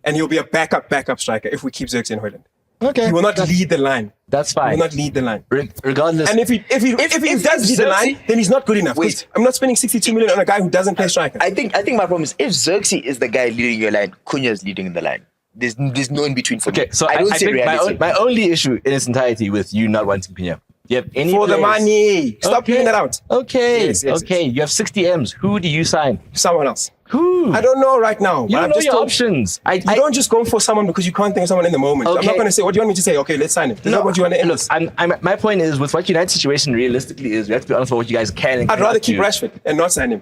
And he'll be a backup striker if we keep Xerxes and Højlund. Okay. He will not lead the line. That's He fine. will not lead the line. Regardless. And if he does lead the line, then he's not good enough. Wait. I'm not spending 62 million on a guy who doesn't play striker. I think my problem is if Xerxes is the guy leading your line, Cunha is leading the line. There's no in between for me. Okay, so I don't see think reality. my only issue in its entirety with you not wanting Khanya. You have any For the players- money. Stop Okay. giving that out. Okay, Yes, yes, okay. You have 60 M's. Who do you sign? Someone else. Who? I don't know right now. You but don't I've know just your told- options. You don't just go for someone because you can't think of someone in the moment. I'm Okay. not going to say, what do you want me to say? Okay, let's sign him. Is that what you want to end Look, this? my point is, with what United's situation realistically is, we have to be honest about what you guys can and I'd rather cannot keep do. Rashford and not sign him.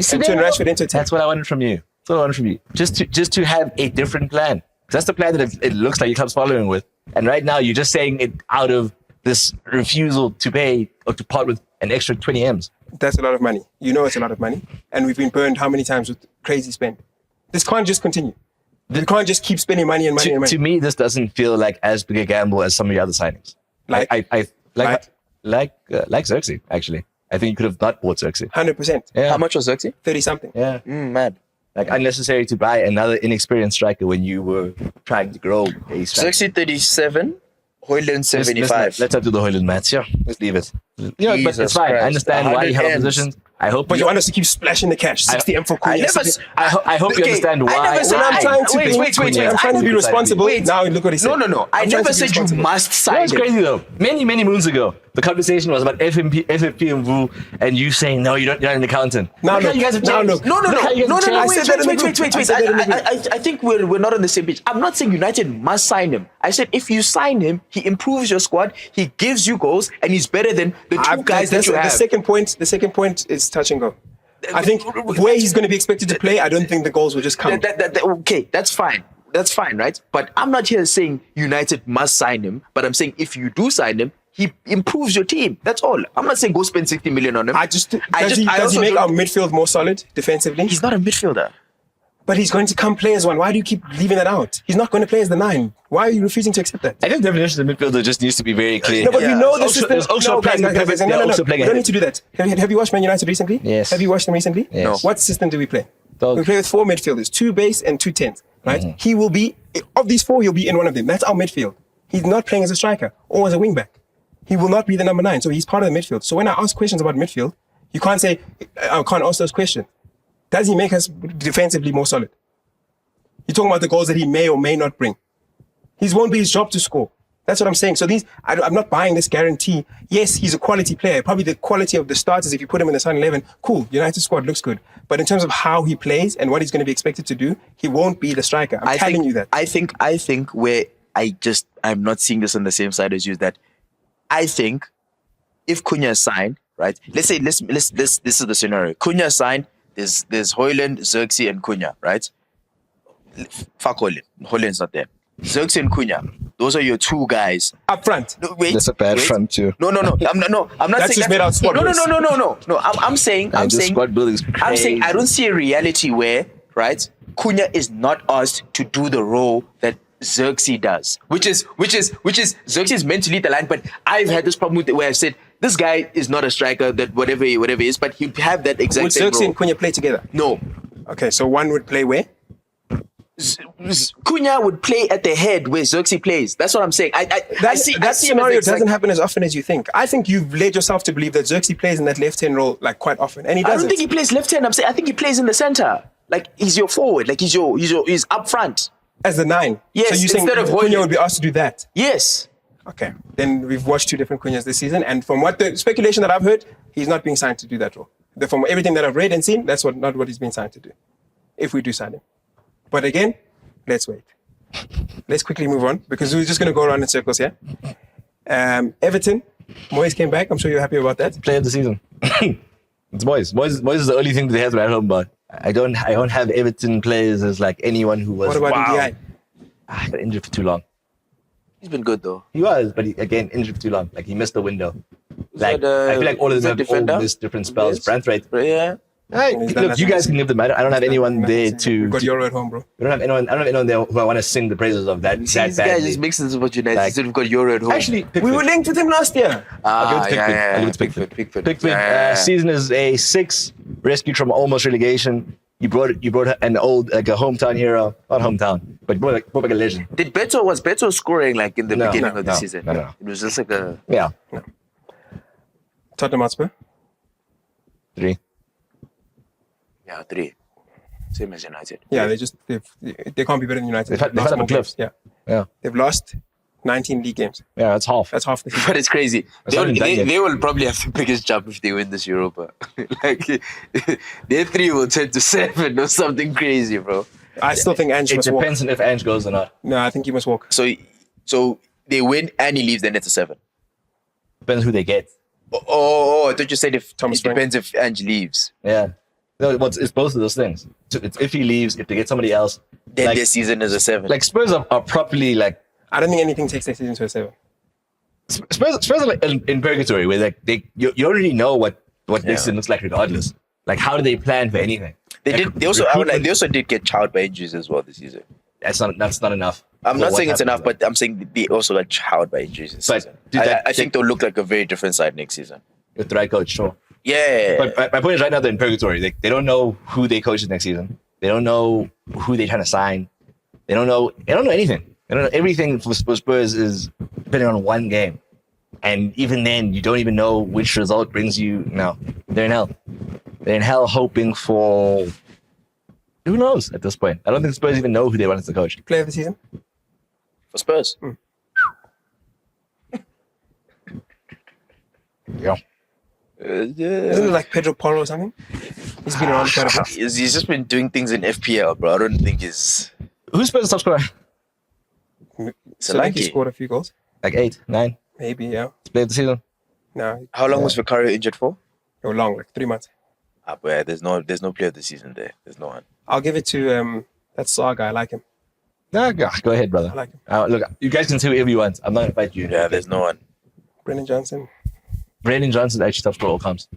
See, and turn there- Rashford into a 10. That's what I wanted from you. That's what I wanted from you. Just to have a different plan. 'Cause that's the plan that it looks like your club's following with. And right now, you're just saying it out of this refusal to pay or to part with an extra 20 M's. That's a lot of money. You know it's a lot of money. And we've been burned how many times with crazy spend? This can't just continue. You can't just keep spending money and money and money. To me, this doesn't feel like as big a gamble as some of your other signings. Like? Like Xerxes, actually. I think you could have not bought Xerxes. 100%. Yeah. How much was Xerxes? 30-something. Yeah. Mad. Like unnecessary to buy another inexperienced striker when you were trying to grow a striker. Xerxes 37, Hoyland 75. Let's not do the Hoyland maths. Yeah, let's leave it. Yeah, but Jesus it's fine. Christ. I understand why you have 100 M's. positions. I hope But you want us to keep splashing the cash. 60 M for I Cunha. never. 60 I hope you Okay, understand I why. never said- When I'm trying to Wait, be, wait, wait, I'm trying to be Wait. responsible. Wait. Now look what he said. No. I I'm trying never to be said you responsible. must That sign was him. crazy though. Many moons ago, the conversation was about FFP Mvu, and you saying no, you're not an accountant. Now Look how look. you guys have Now changed. look. No. Look how you guys have I changed. said that in the group. Wait. I said that in the I think we're not on the same page. I'm not saying United must sign him. I said if you sign him, he improves your squad, he gives you goals, and he's better than the two guys that you have. The second point is touch and go. I think where he's going to be expected to play, I don't think the goals will just come. Okay, that's fine. That's fine, right? But I'm not here saying United must sign him. But I'm saying if you do sign him, he improves your team. That's all. I'm not saying go spend 60 million on him. Does he also make don't- our midfield more solid defensively? He's not a midfielder. But he's going to come play as one. Why do you keep leaving that out? He's not going to play as the 9. Why are you refusing to accept that? I think the definition of midfielder just needs to be very clear. No, but we Yeah. know the Also- system. there's also no, playing guys, pivot. no, They're no, also no. playing We don't ahead. need to do that. Have you watched Man United recently? Yes. Have you watched them recently? Yes. No. What system do we play? Dog. We play with 4 midfielders, 2 base and 2 10s, right? He will be, of these 4, he'll be in one of them. That's our midfield. He's not playing as a striker or as a wing back. He will not be the number 9. So he's part of the midfield. So when I ask questions about midfield, you can't say, I can't ask those questions. Does he make us defensively more solid? You're talking about the goals that he may or may not bring. It won't be his job to score. That's what I'm saying. So I'm not buying this guarantee. Yes, he's a quality player. Probably the quality of the starters, if you put him in the starting 11, cool, United squad looks good. But in terms of how he plays and what he's going to be expected to do, he won't be the striker. I'm telling you that. I think where I'm not seeing this on the same side as you is that I think if Cunha is signed, right? Let's say this is the scenario. Cunha is signed. There's Hoyland, Xerxes, and Cunha, right? Fuck Hoyland. Hoyland's not there. Xerxes and Cunha. Those are your 2 guys. Up front. No, wait. That's a bad wait. front too. No. I'm not That's saying just made out squad No. boys. No. I'm saying. This squad building is I'm saying crazy. I don't see a reality where, right, Cunha is not asked to do the role that Xerxes does, which is Xerxes is meant to lead the line. But I've had this problem with it where I've said this guy is not a striker, that whatever he is, but he'll have that exact Would same Xerxes role. and Cunha play together? No, Okay, so one would play where? Cunha would play at the head where Xerxes plays. That's what I'm saying. I That see him as scenario exact- doesn't happen as often as you think. I think you've led yourself to believe that Xerxes plays in that left-hand role like quite often, and he I doesn't. don't think he plays left hand. I'm saying I think he plays in the center. Like he's your forward. Like he's up front. as the 9. Yes, so you saying instead of Cunha Hoyland. would be asked to do that? Yes. Okay, then we've watched 2 different Cunhas this season, and from what the speculation that I've heard, he's not being signed to do that role. From everything that I've read and seen, that's not what he's being signed to do. If we do sign him, but again, let's wait. Let's quickly move on because we're just going to go around in circles here. Everton, Moyes came back. I'm sure you're happy about that. Player of the season. It's Moyes. Moyes is the only thing that they have to write home about. I don't have Everton players as like anyone who was. What about wow. Ndiaye? Got injured for too long. He's been good though. He was, but again injured for too long. Like he missed the window. Like that, I feel like all of is them that have all defender? missed different spells. Yes. Branthwaite. Yeah. Hey, He's done look, you nothing. guys can give them. I don't have anyone there We've got to. Euro at home, bro. I don't have anyone there who I want to sing the praises of that. See, that this guy badly. just mixes what United. Like- Instead we've got Euro at home. Actually, Pickford. We were linked with him last year. I'll give it to Pickford. I'll give it to Pickford. Pickford. Pickford, season is a 6, rescued from almost relegation. You brought an old, like a hometown hero, not hometown, but more like a legend. Was Beto scoring like in the beginning of the no, season? No. It was just like a Yeah. Tottenham Hotspur. 3. 3. Same as United. Yeah, they can't be better than United. They've had Lost the more clips. games. Yeah. Yeah. They've lost 19 league games. Yeah, that's half. That's half the season. But it's crazy. That's not even done yet. They will probably have the biggest jump if they win this Europa. Like their 3 will turn to 7 or something crazy, bro. I still think Ange It must walk. depends on if Ange goes or not. No, I think he must walk. So they win and he leaves, then it's a 7. Depends who they get. Oh, I thought you said if Thomas it depends if Ange leaves. Yeah. No, it's both of those things. So it's if he leaves, if they get somebody else. Then like, their season is a 7. like Spurs are properly like I don't think anything takes their season to a 7. Spurs are like in purgatory where like you already know what next season looks like regardless. Like how do they plan for anything? They also did get chowed by injuries as well this season. That's not enough. I'm not saying it's enough, but but I'm saying they also got chowed by injuries this But, season. dude, I think they'll look like a very different side next season. with the right coach, sure. Yeah. But my point is right now they're in purgatory. They don't know who they coach next season. They don't know who they're trying to sign. They don't know anything. They don't know everything for Spurs is depending on one game. And even then, you don't even know which result brings you. No, they're in hell. They're in hell hoping for. Who knows at this point? I don't think Spurs even know who they want as the coach. Player of the season? For Spurs. Yeah. Isn't it like Pedro Porro or something? He's been around quite a bit. He's just been doing things in FPL, bro. I don't think he's Who's Spurs' top scorer? Solanke Solanke. scored a few goals. Like 8, 9. Maybe, yeah. Player of the season. No, How long was Vicario injured for? they were long, like 3 months. But there's no player of the season there. There's no one. I'll give it to that Saar guy. I like him. Nah, go ahead, brother. I like him. Look, you guys can say whatever you want. I'm not gonna fight you. Yeah, there's no one. Brendan Johnson. Brandon Johnson actually top scorer all comes.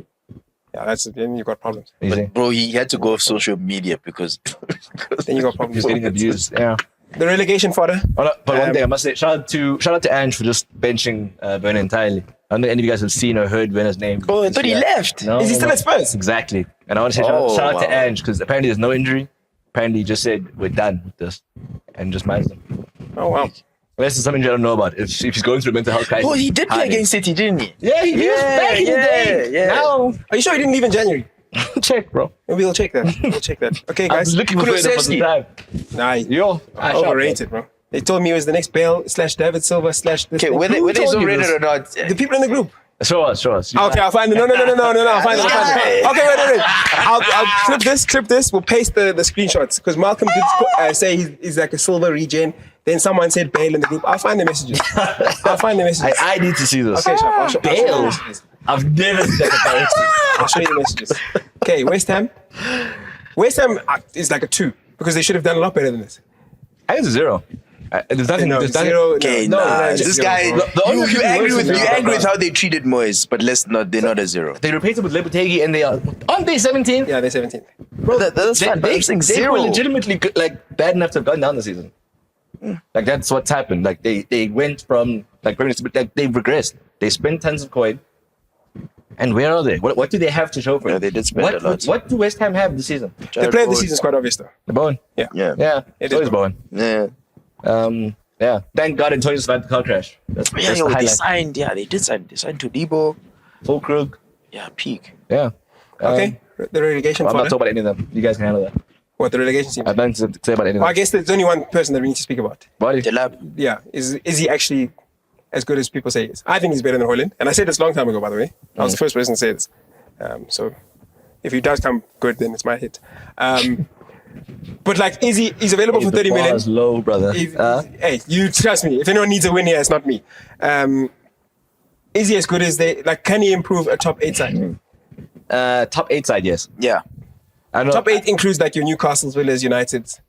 Yeah, then you got problems. You see? But bro, he had to go off social media because Then you got problems. He's getting abused. Yeah. The relegation fodder. Oh, no, but one thing I must say, shout out to Ange for just benching Werner entirely. I don't think any of you guys have seen or heard Werner's name. bro, I thought he left. No, Is he still at Spurs? Exactly. And I want to say shout out to Ange because apparently there's no injury. Apparently he just said we're done with this and just managed them. Oh, wow. Unless there's something you don't know about. If he's going through a mental health crisis. Oh, he did play hiding. against City, didn't he? Yeah, he was back in the day. Yeah. Now, Are you sure he didn't leave in January? check, bro. Maybe we'll check that. We'll check that. Okay, I guys. was looking for Werner for some time. Nah, Yo, overrated, bro. They told me it was the next Bale / David Silva / this Okay, thing. whether Who it's told you overrated this? or not. The people in the group. Show us. Okay, I'll find it. No, I'll find it. Okay, wait. I'll clip this. We'll paste the screenshots because Malcolm did say he's like a silver regen. Then someone said Bale in the group. I'll find the messages. I need to see this. Okay, I'll show you the Bale. messages. I've never seen that comparison. I'll show you the messages. Okay, West Ham. West Ham is like a 2 because they should have done a lot better than this. I think it's a 0. There's nothing. No, there's nothing. 0. Okay, no, nah, just this 0, guy. bro. The only You thing angry worse with is you that- angry with how they treated Moyes, but they're not a 0. They replaced it with Lopetegi and they are on day 17. Yeah, they're 17th. Bro, that's fine. But I'm saying They 0. were legitimately like bad enough to have gone down this season. Like that's what's happened. Like they went from like they've regressed. They spent tons of coin. And where are they? What do they have to show for Yeah, it? they did spend a lot. What do West Ham have this season? The player of the season is quite obvious though. The Bowen. Yeah. Yeah. It's is always Bowen. Yeah. Yeah. Thank God Antonio survived the car crash. That's Yeah, the highlight. they did sign. They signed Todibo. Full Krug. Yeah, peak. Yeah. Okay, the relegation I'm not fodder. talking about any of them. You guys can handle that. What, the relegation team? I don't need to say about any of Well, I them. guess there's only one person that we need to speak about. Body. Delap. Yeah, is he actually as good as people say he is? I think he's better than Hoyland. And I said this a long time ago, by the way. I was the first person to say this. So if he does come good, then it's my hit. But like, he's available for 30 million. Bar's low, brother. Hey, you trust me. If anyone needs a win here, it's not me. Is he as good as they, like, can he improve a top 8 side? Top 8 side, yes. Yeah. I know. Top 8 includes like your Newcastles, Villas, Uniteds.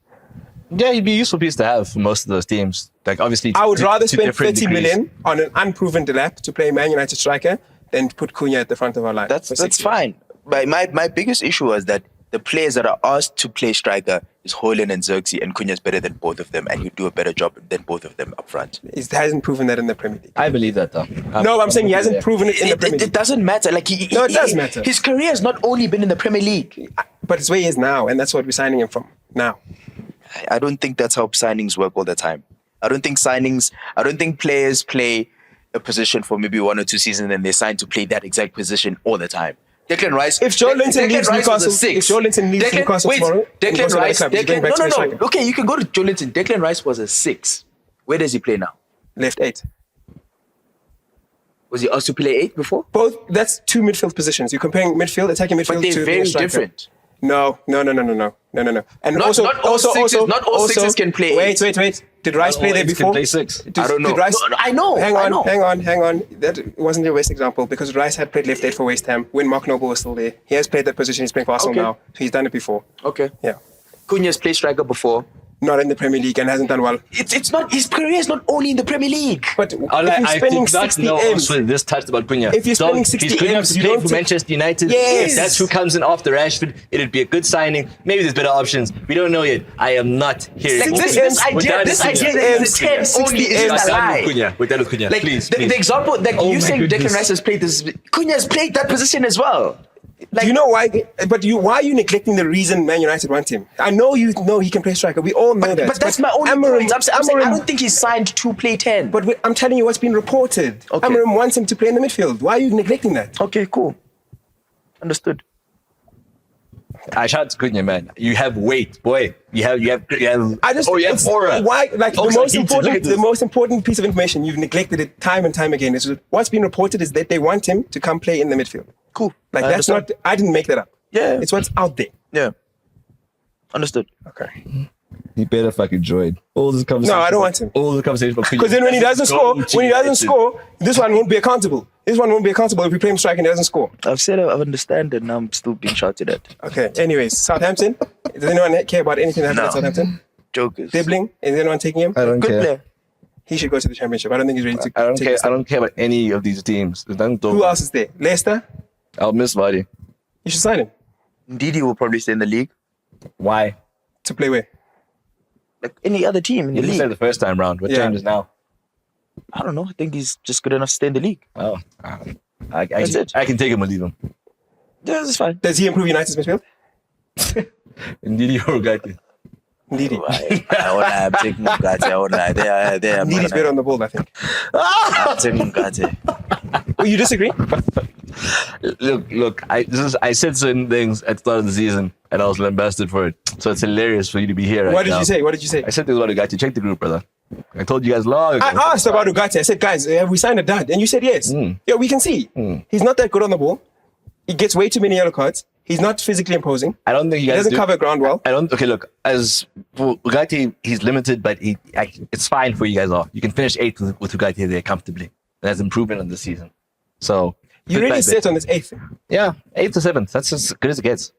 Yeah, he'd be a useful piece to have for most of those teams. Like obviously, I would rather to spend different 30 degrees. million on an unproven Delap to play a Man United striker than put Khanya at the front of our line. That's fine. But my biggest issue was that the players that are asked to play striker is Hoyland and Xerxes, and Cunha's better than both of them, and you do a better job than both of them up front. He hasn't proven that in the Premier League. I believe that though. No, I'm saying he hasn't proven it in the Premier It League. doesn't matter. Like No, it does matter. His career has not only been in the Premier League. But it's where he is now, and that's what we're signing him from now. I don't think that's how signings work all the time. I don't think players play a position for maybe 1 or 2 seasons and they sign to play that exact position all the time. Declan Rice. If Joe Linton leaves Newcastle, tomorrow, Declan Rice. No. Okay, you can go to Joe Linton. Declan Rice was a 6. Where does he play now? Left 8. Was he asked to play 8 before? Both. That's 2 midfield positions. You're comparing midfield, attacking midfield, But they're to very being a striker. different. No. And Not all sixes can play 8. Wait. Did Rice play there before? Can play 6. I don't know. Did Rice, No, I know. Hang I know. on. That wasn't your best example because Rice had played left 8 for West Ham when Mark Noble was still there. He has played that position. He's playing for Arsenal Okay. now. So he's done it before. Okay. Yeah. Cunha's played striker before. Not in the Premier League and hasn't done well. It's not his career is not only in the Premier League. But if I you're spending did not 60 know M's, also this touched about Khanya. If you're spending 60 he's good enough M's, to you play don't for take- Manchester United. Yes. If that's who comes in after Rashford, it'd be a good signing. Maybe there's better options. We don't know yet. I am not here. Like this idea that he's a 10 only is a lie. We're done with Khanya. Like Please. the example, like Oh you my saying Declan goodness. Rice has played this. Cunha's played that position as well. Like, do you know why? Why are you neglecting the reason Man United want him? I know you know he can play striker. We all know that. But that's my only point. I'm saying I don't think he's signed to play 10. But I'm telling you what's been reported. Okay. Amorim wants him to play in the midfield. Why are you neglecting that? Okay, cool. Understood. I shout to Khanya, man. You have weight, boy. You have. I just. you have it's- aura. Why? Like Oh, the heated. Look at this. most important piece of information you've neglected it time and time again. Is what's been reported is that they want him to come play in the midfield. Cool. Like I that's understand. not. I didn't make that up. Yeah. It's what's out there. Yeah. Understood. Okay. He better fucking join. All this conversation. No, I don't want him. All the conversation. Because then when he doesn't score, this one won't be accountable. This one won't be accountable if we play him striker and he doesn't score. I've said I understand and now I'm still being shouted at. Okay. Anyways, Southampton. Does anyone care about anything that happened at Southampton? Jokers. Dribbling? Is anyone taking him? I don't Good care. player. He should go to the championship. I don't think he's ready to. I don't take care. a step. I don't care about any of these teams. Who else is there? Leicester. I'll miss Vardy. You should sign him Ndidi will probably stay in the league. Why? to play where. Like any other team in You the didn't say league. the first time round. What Yeah. changes now? I don't know. I think he's just good enough to stay in the league. Oh, That's it. I can take him or leave him. Yeah, that's fine. Does he improve United's midfield? Indeed, you're right. Indeed. I'm taking Mugate. I won't lie. They are Indeed, he's better on the ball, I think. I'm taking Mugate. Well, you disagree? Look. I said certain things at the start of the season, and I was lambasted for it. So it's hilarious for you to be here right What did now. you say? What did you say? I said things about Ugarte. Check the group, brother. I told you guys long ago. I asked about Ugarte. I said, guys, have we signed a dad? And you said yes. Yeah, we can see. He's not that good on the ball. He gets way too many yellow cards. He's not physically imposing. I don't think you He guys doesn't do. cover ground well. I don't. Okay, look. As for Ugarte, he's limited, but it's fine for you guys all. You can finish 8th with Ugarte there comfortably. That's improvement on the season. So You sit really back there. set on this 8th. Yeah, 8th to 7th. That's as good as it gets.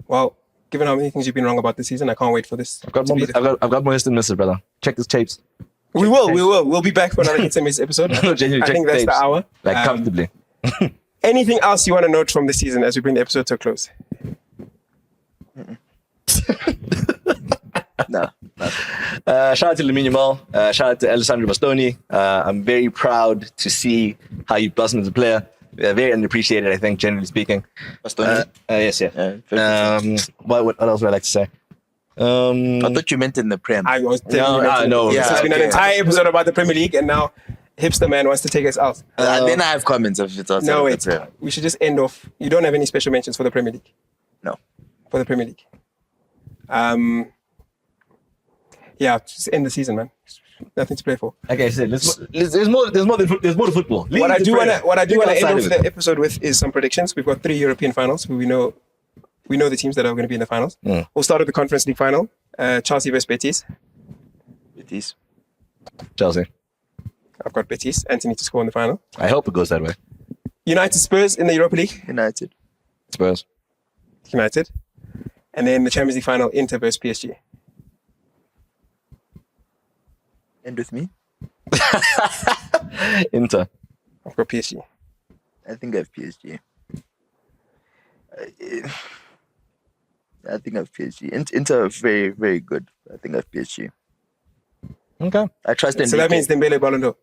Well, given how many things you've been wrong about this season, I can't wait for this. I've got to more. be I've got more hits than misses, brother. Check these tapes. We will. We'll be back for another Hits and Misses episode. No, genuinely, I check think the that's the tapes. hour. Like comfortably. Anything else you want to note from this season as we bring the episode to a close? No. Shout out to Lamine Yamal. Shout out to Alessandro Bastoni. I'm very proud to see how you blossomed as a player. Very underappreciated, I think, generally speaking. Bastoni? Yes, yeah. very What else would I like to say? I thought you meant in the Prem. I was telling you. no. This has been an okay. entire episode about the Premier League, and now Hipster Man wants to take us out. Then I have comments if it's outside No, of wait. the Prem. We should just end off. You don't have any special mentions for the Premier League? No. For the Premier League. Yeah, just end the season, man. Nothing to play for. Like I said, there's more to football. What I do want to end off the the episode with is some predictions. We've got 3 European finals. We know the teams that are going to be in the finals. We'll start with the Conference League final. Chelsea versus Betis. It is. Chelsea. I've got Betis. Anthony to score in the final. I hope it goes that way. United Spurs in the Europa League. United. Spurs. United. And then the Champions League final, Inter versus PSG. End with me. Inter. I've got PSG. I think I have PSG. I think I have PSG. Inter are very, very good. I think I have PSG. Okay. I trust Enrique. So that means Dembele Ballon d'Or.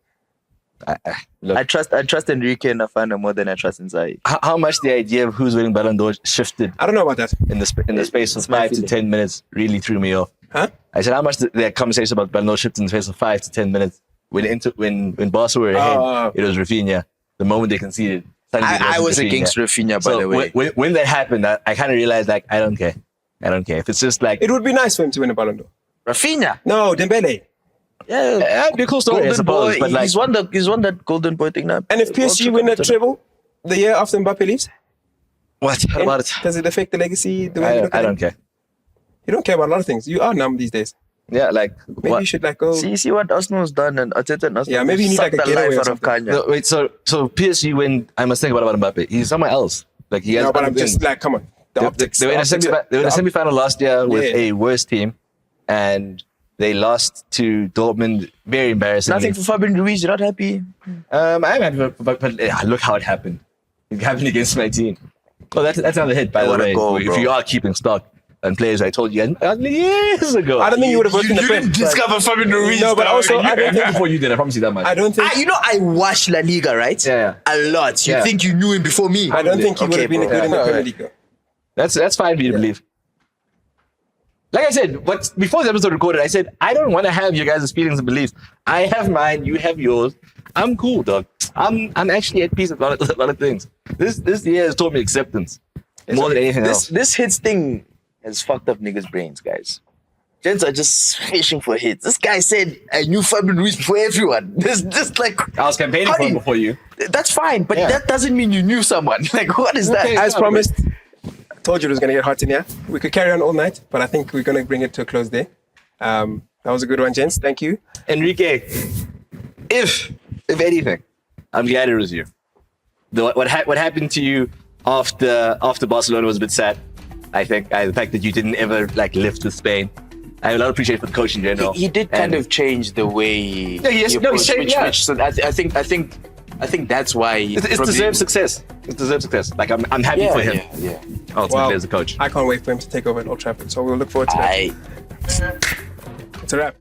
Look, I trust Enrique and Afana more than I trust Inzaghi. how much the idea of who's winning Ballon d'Or shifted I don't know about that. in the space of It's my 5 to feeling. 10 minutes really threw me off. Huh? I said how much the conversation about Ballon d'Or shifted in the space of 5 to 10 minutes. When Barca were ahead, it was Rafinha. The moment they conceded, suddenly it I was Rafinha. against Rafinha, by So the way. when that happened, I kind of realized like I don't care. If it's just like It would be nice for him to win a Ballon d'Or. Rafinha. No, Dembele. Yeah. that'd be a cool story, I Golden suppose. boy. But like, He's won that golden boy thing now. And if PSG win a treble the year after Mbappe leaves, what about it? does it affect the legacy? The way you look at I it? don't care. You don't care about a lot of things. You are numb these days. Yeah, like Maybe what? you should like go. See what Arsenal's done and Arteta and Arsenal. Yeah, maybe you need sucked like a the getaway life or out of something. Khanya. No, wait, so PSG win. I must think about Mbappe. He's somewhere else. Like he has. No, but other I'm just things. like, come on. The optics. They were in a semi-final last year with Yeah. a worse team, and they lost to Dortmund. Very embarrassing. Nothing for Fabian Ruiz. You're not happy. I'm happy, but look how it happened. It happened against my team. Oh, that's another hit, by the What a way. goal, if bro. you are keeping stock on players, I told you years ago. I don't think you would have worked in the Prem. Fabian Ruiz. No, but also I don't think. before you did. I promise you that much. I don't think. I watched La Liga, right? Yeah. A lot. You Yeah. think you knew him before me? I don't think he would Okay, have been bro. good in the Yeah. Premier League. though. That's fine for you to believe. Like I said, before the episode recorded, I said I don't want to have your guys' feelings and beliefs. I have mine, you have yours. I'm cool, dog. I'm actually at peace with a lot of things. This year has taught me acceptance more than anything else. This hits thing has fucked up niggas' brains, guys. Gents are just fishing for hits. This guy said, I knew Fabian Ruiz before everyone. This just like I was campaigning for him before you. That's fine, but Yeah. that doesn't mean you knew someone. Like, what is that? Okay. As promised, I told you it was going to get hot in here. We could carry on all night, but I think we're going to bring it to a close there. That was a good one, gents. Thank you. Enrique, if anything, I'm glad it was you. What happened to you after Barcelona was a bit sad. I think the fact that you didn't ever like lift with Spain. I have a lot of appreciation for the coach in general. He did kind And- of change the way he's approached, changed, yeah. so I think that's why It's probably- deserved success. It's deserved success. Like I'm happy Yeah, for him. yeah. Ultimately Well, as a coach. I can't wait for him to take over at Old Trafford. So we'll look forward to that. I It's a wrap.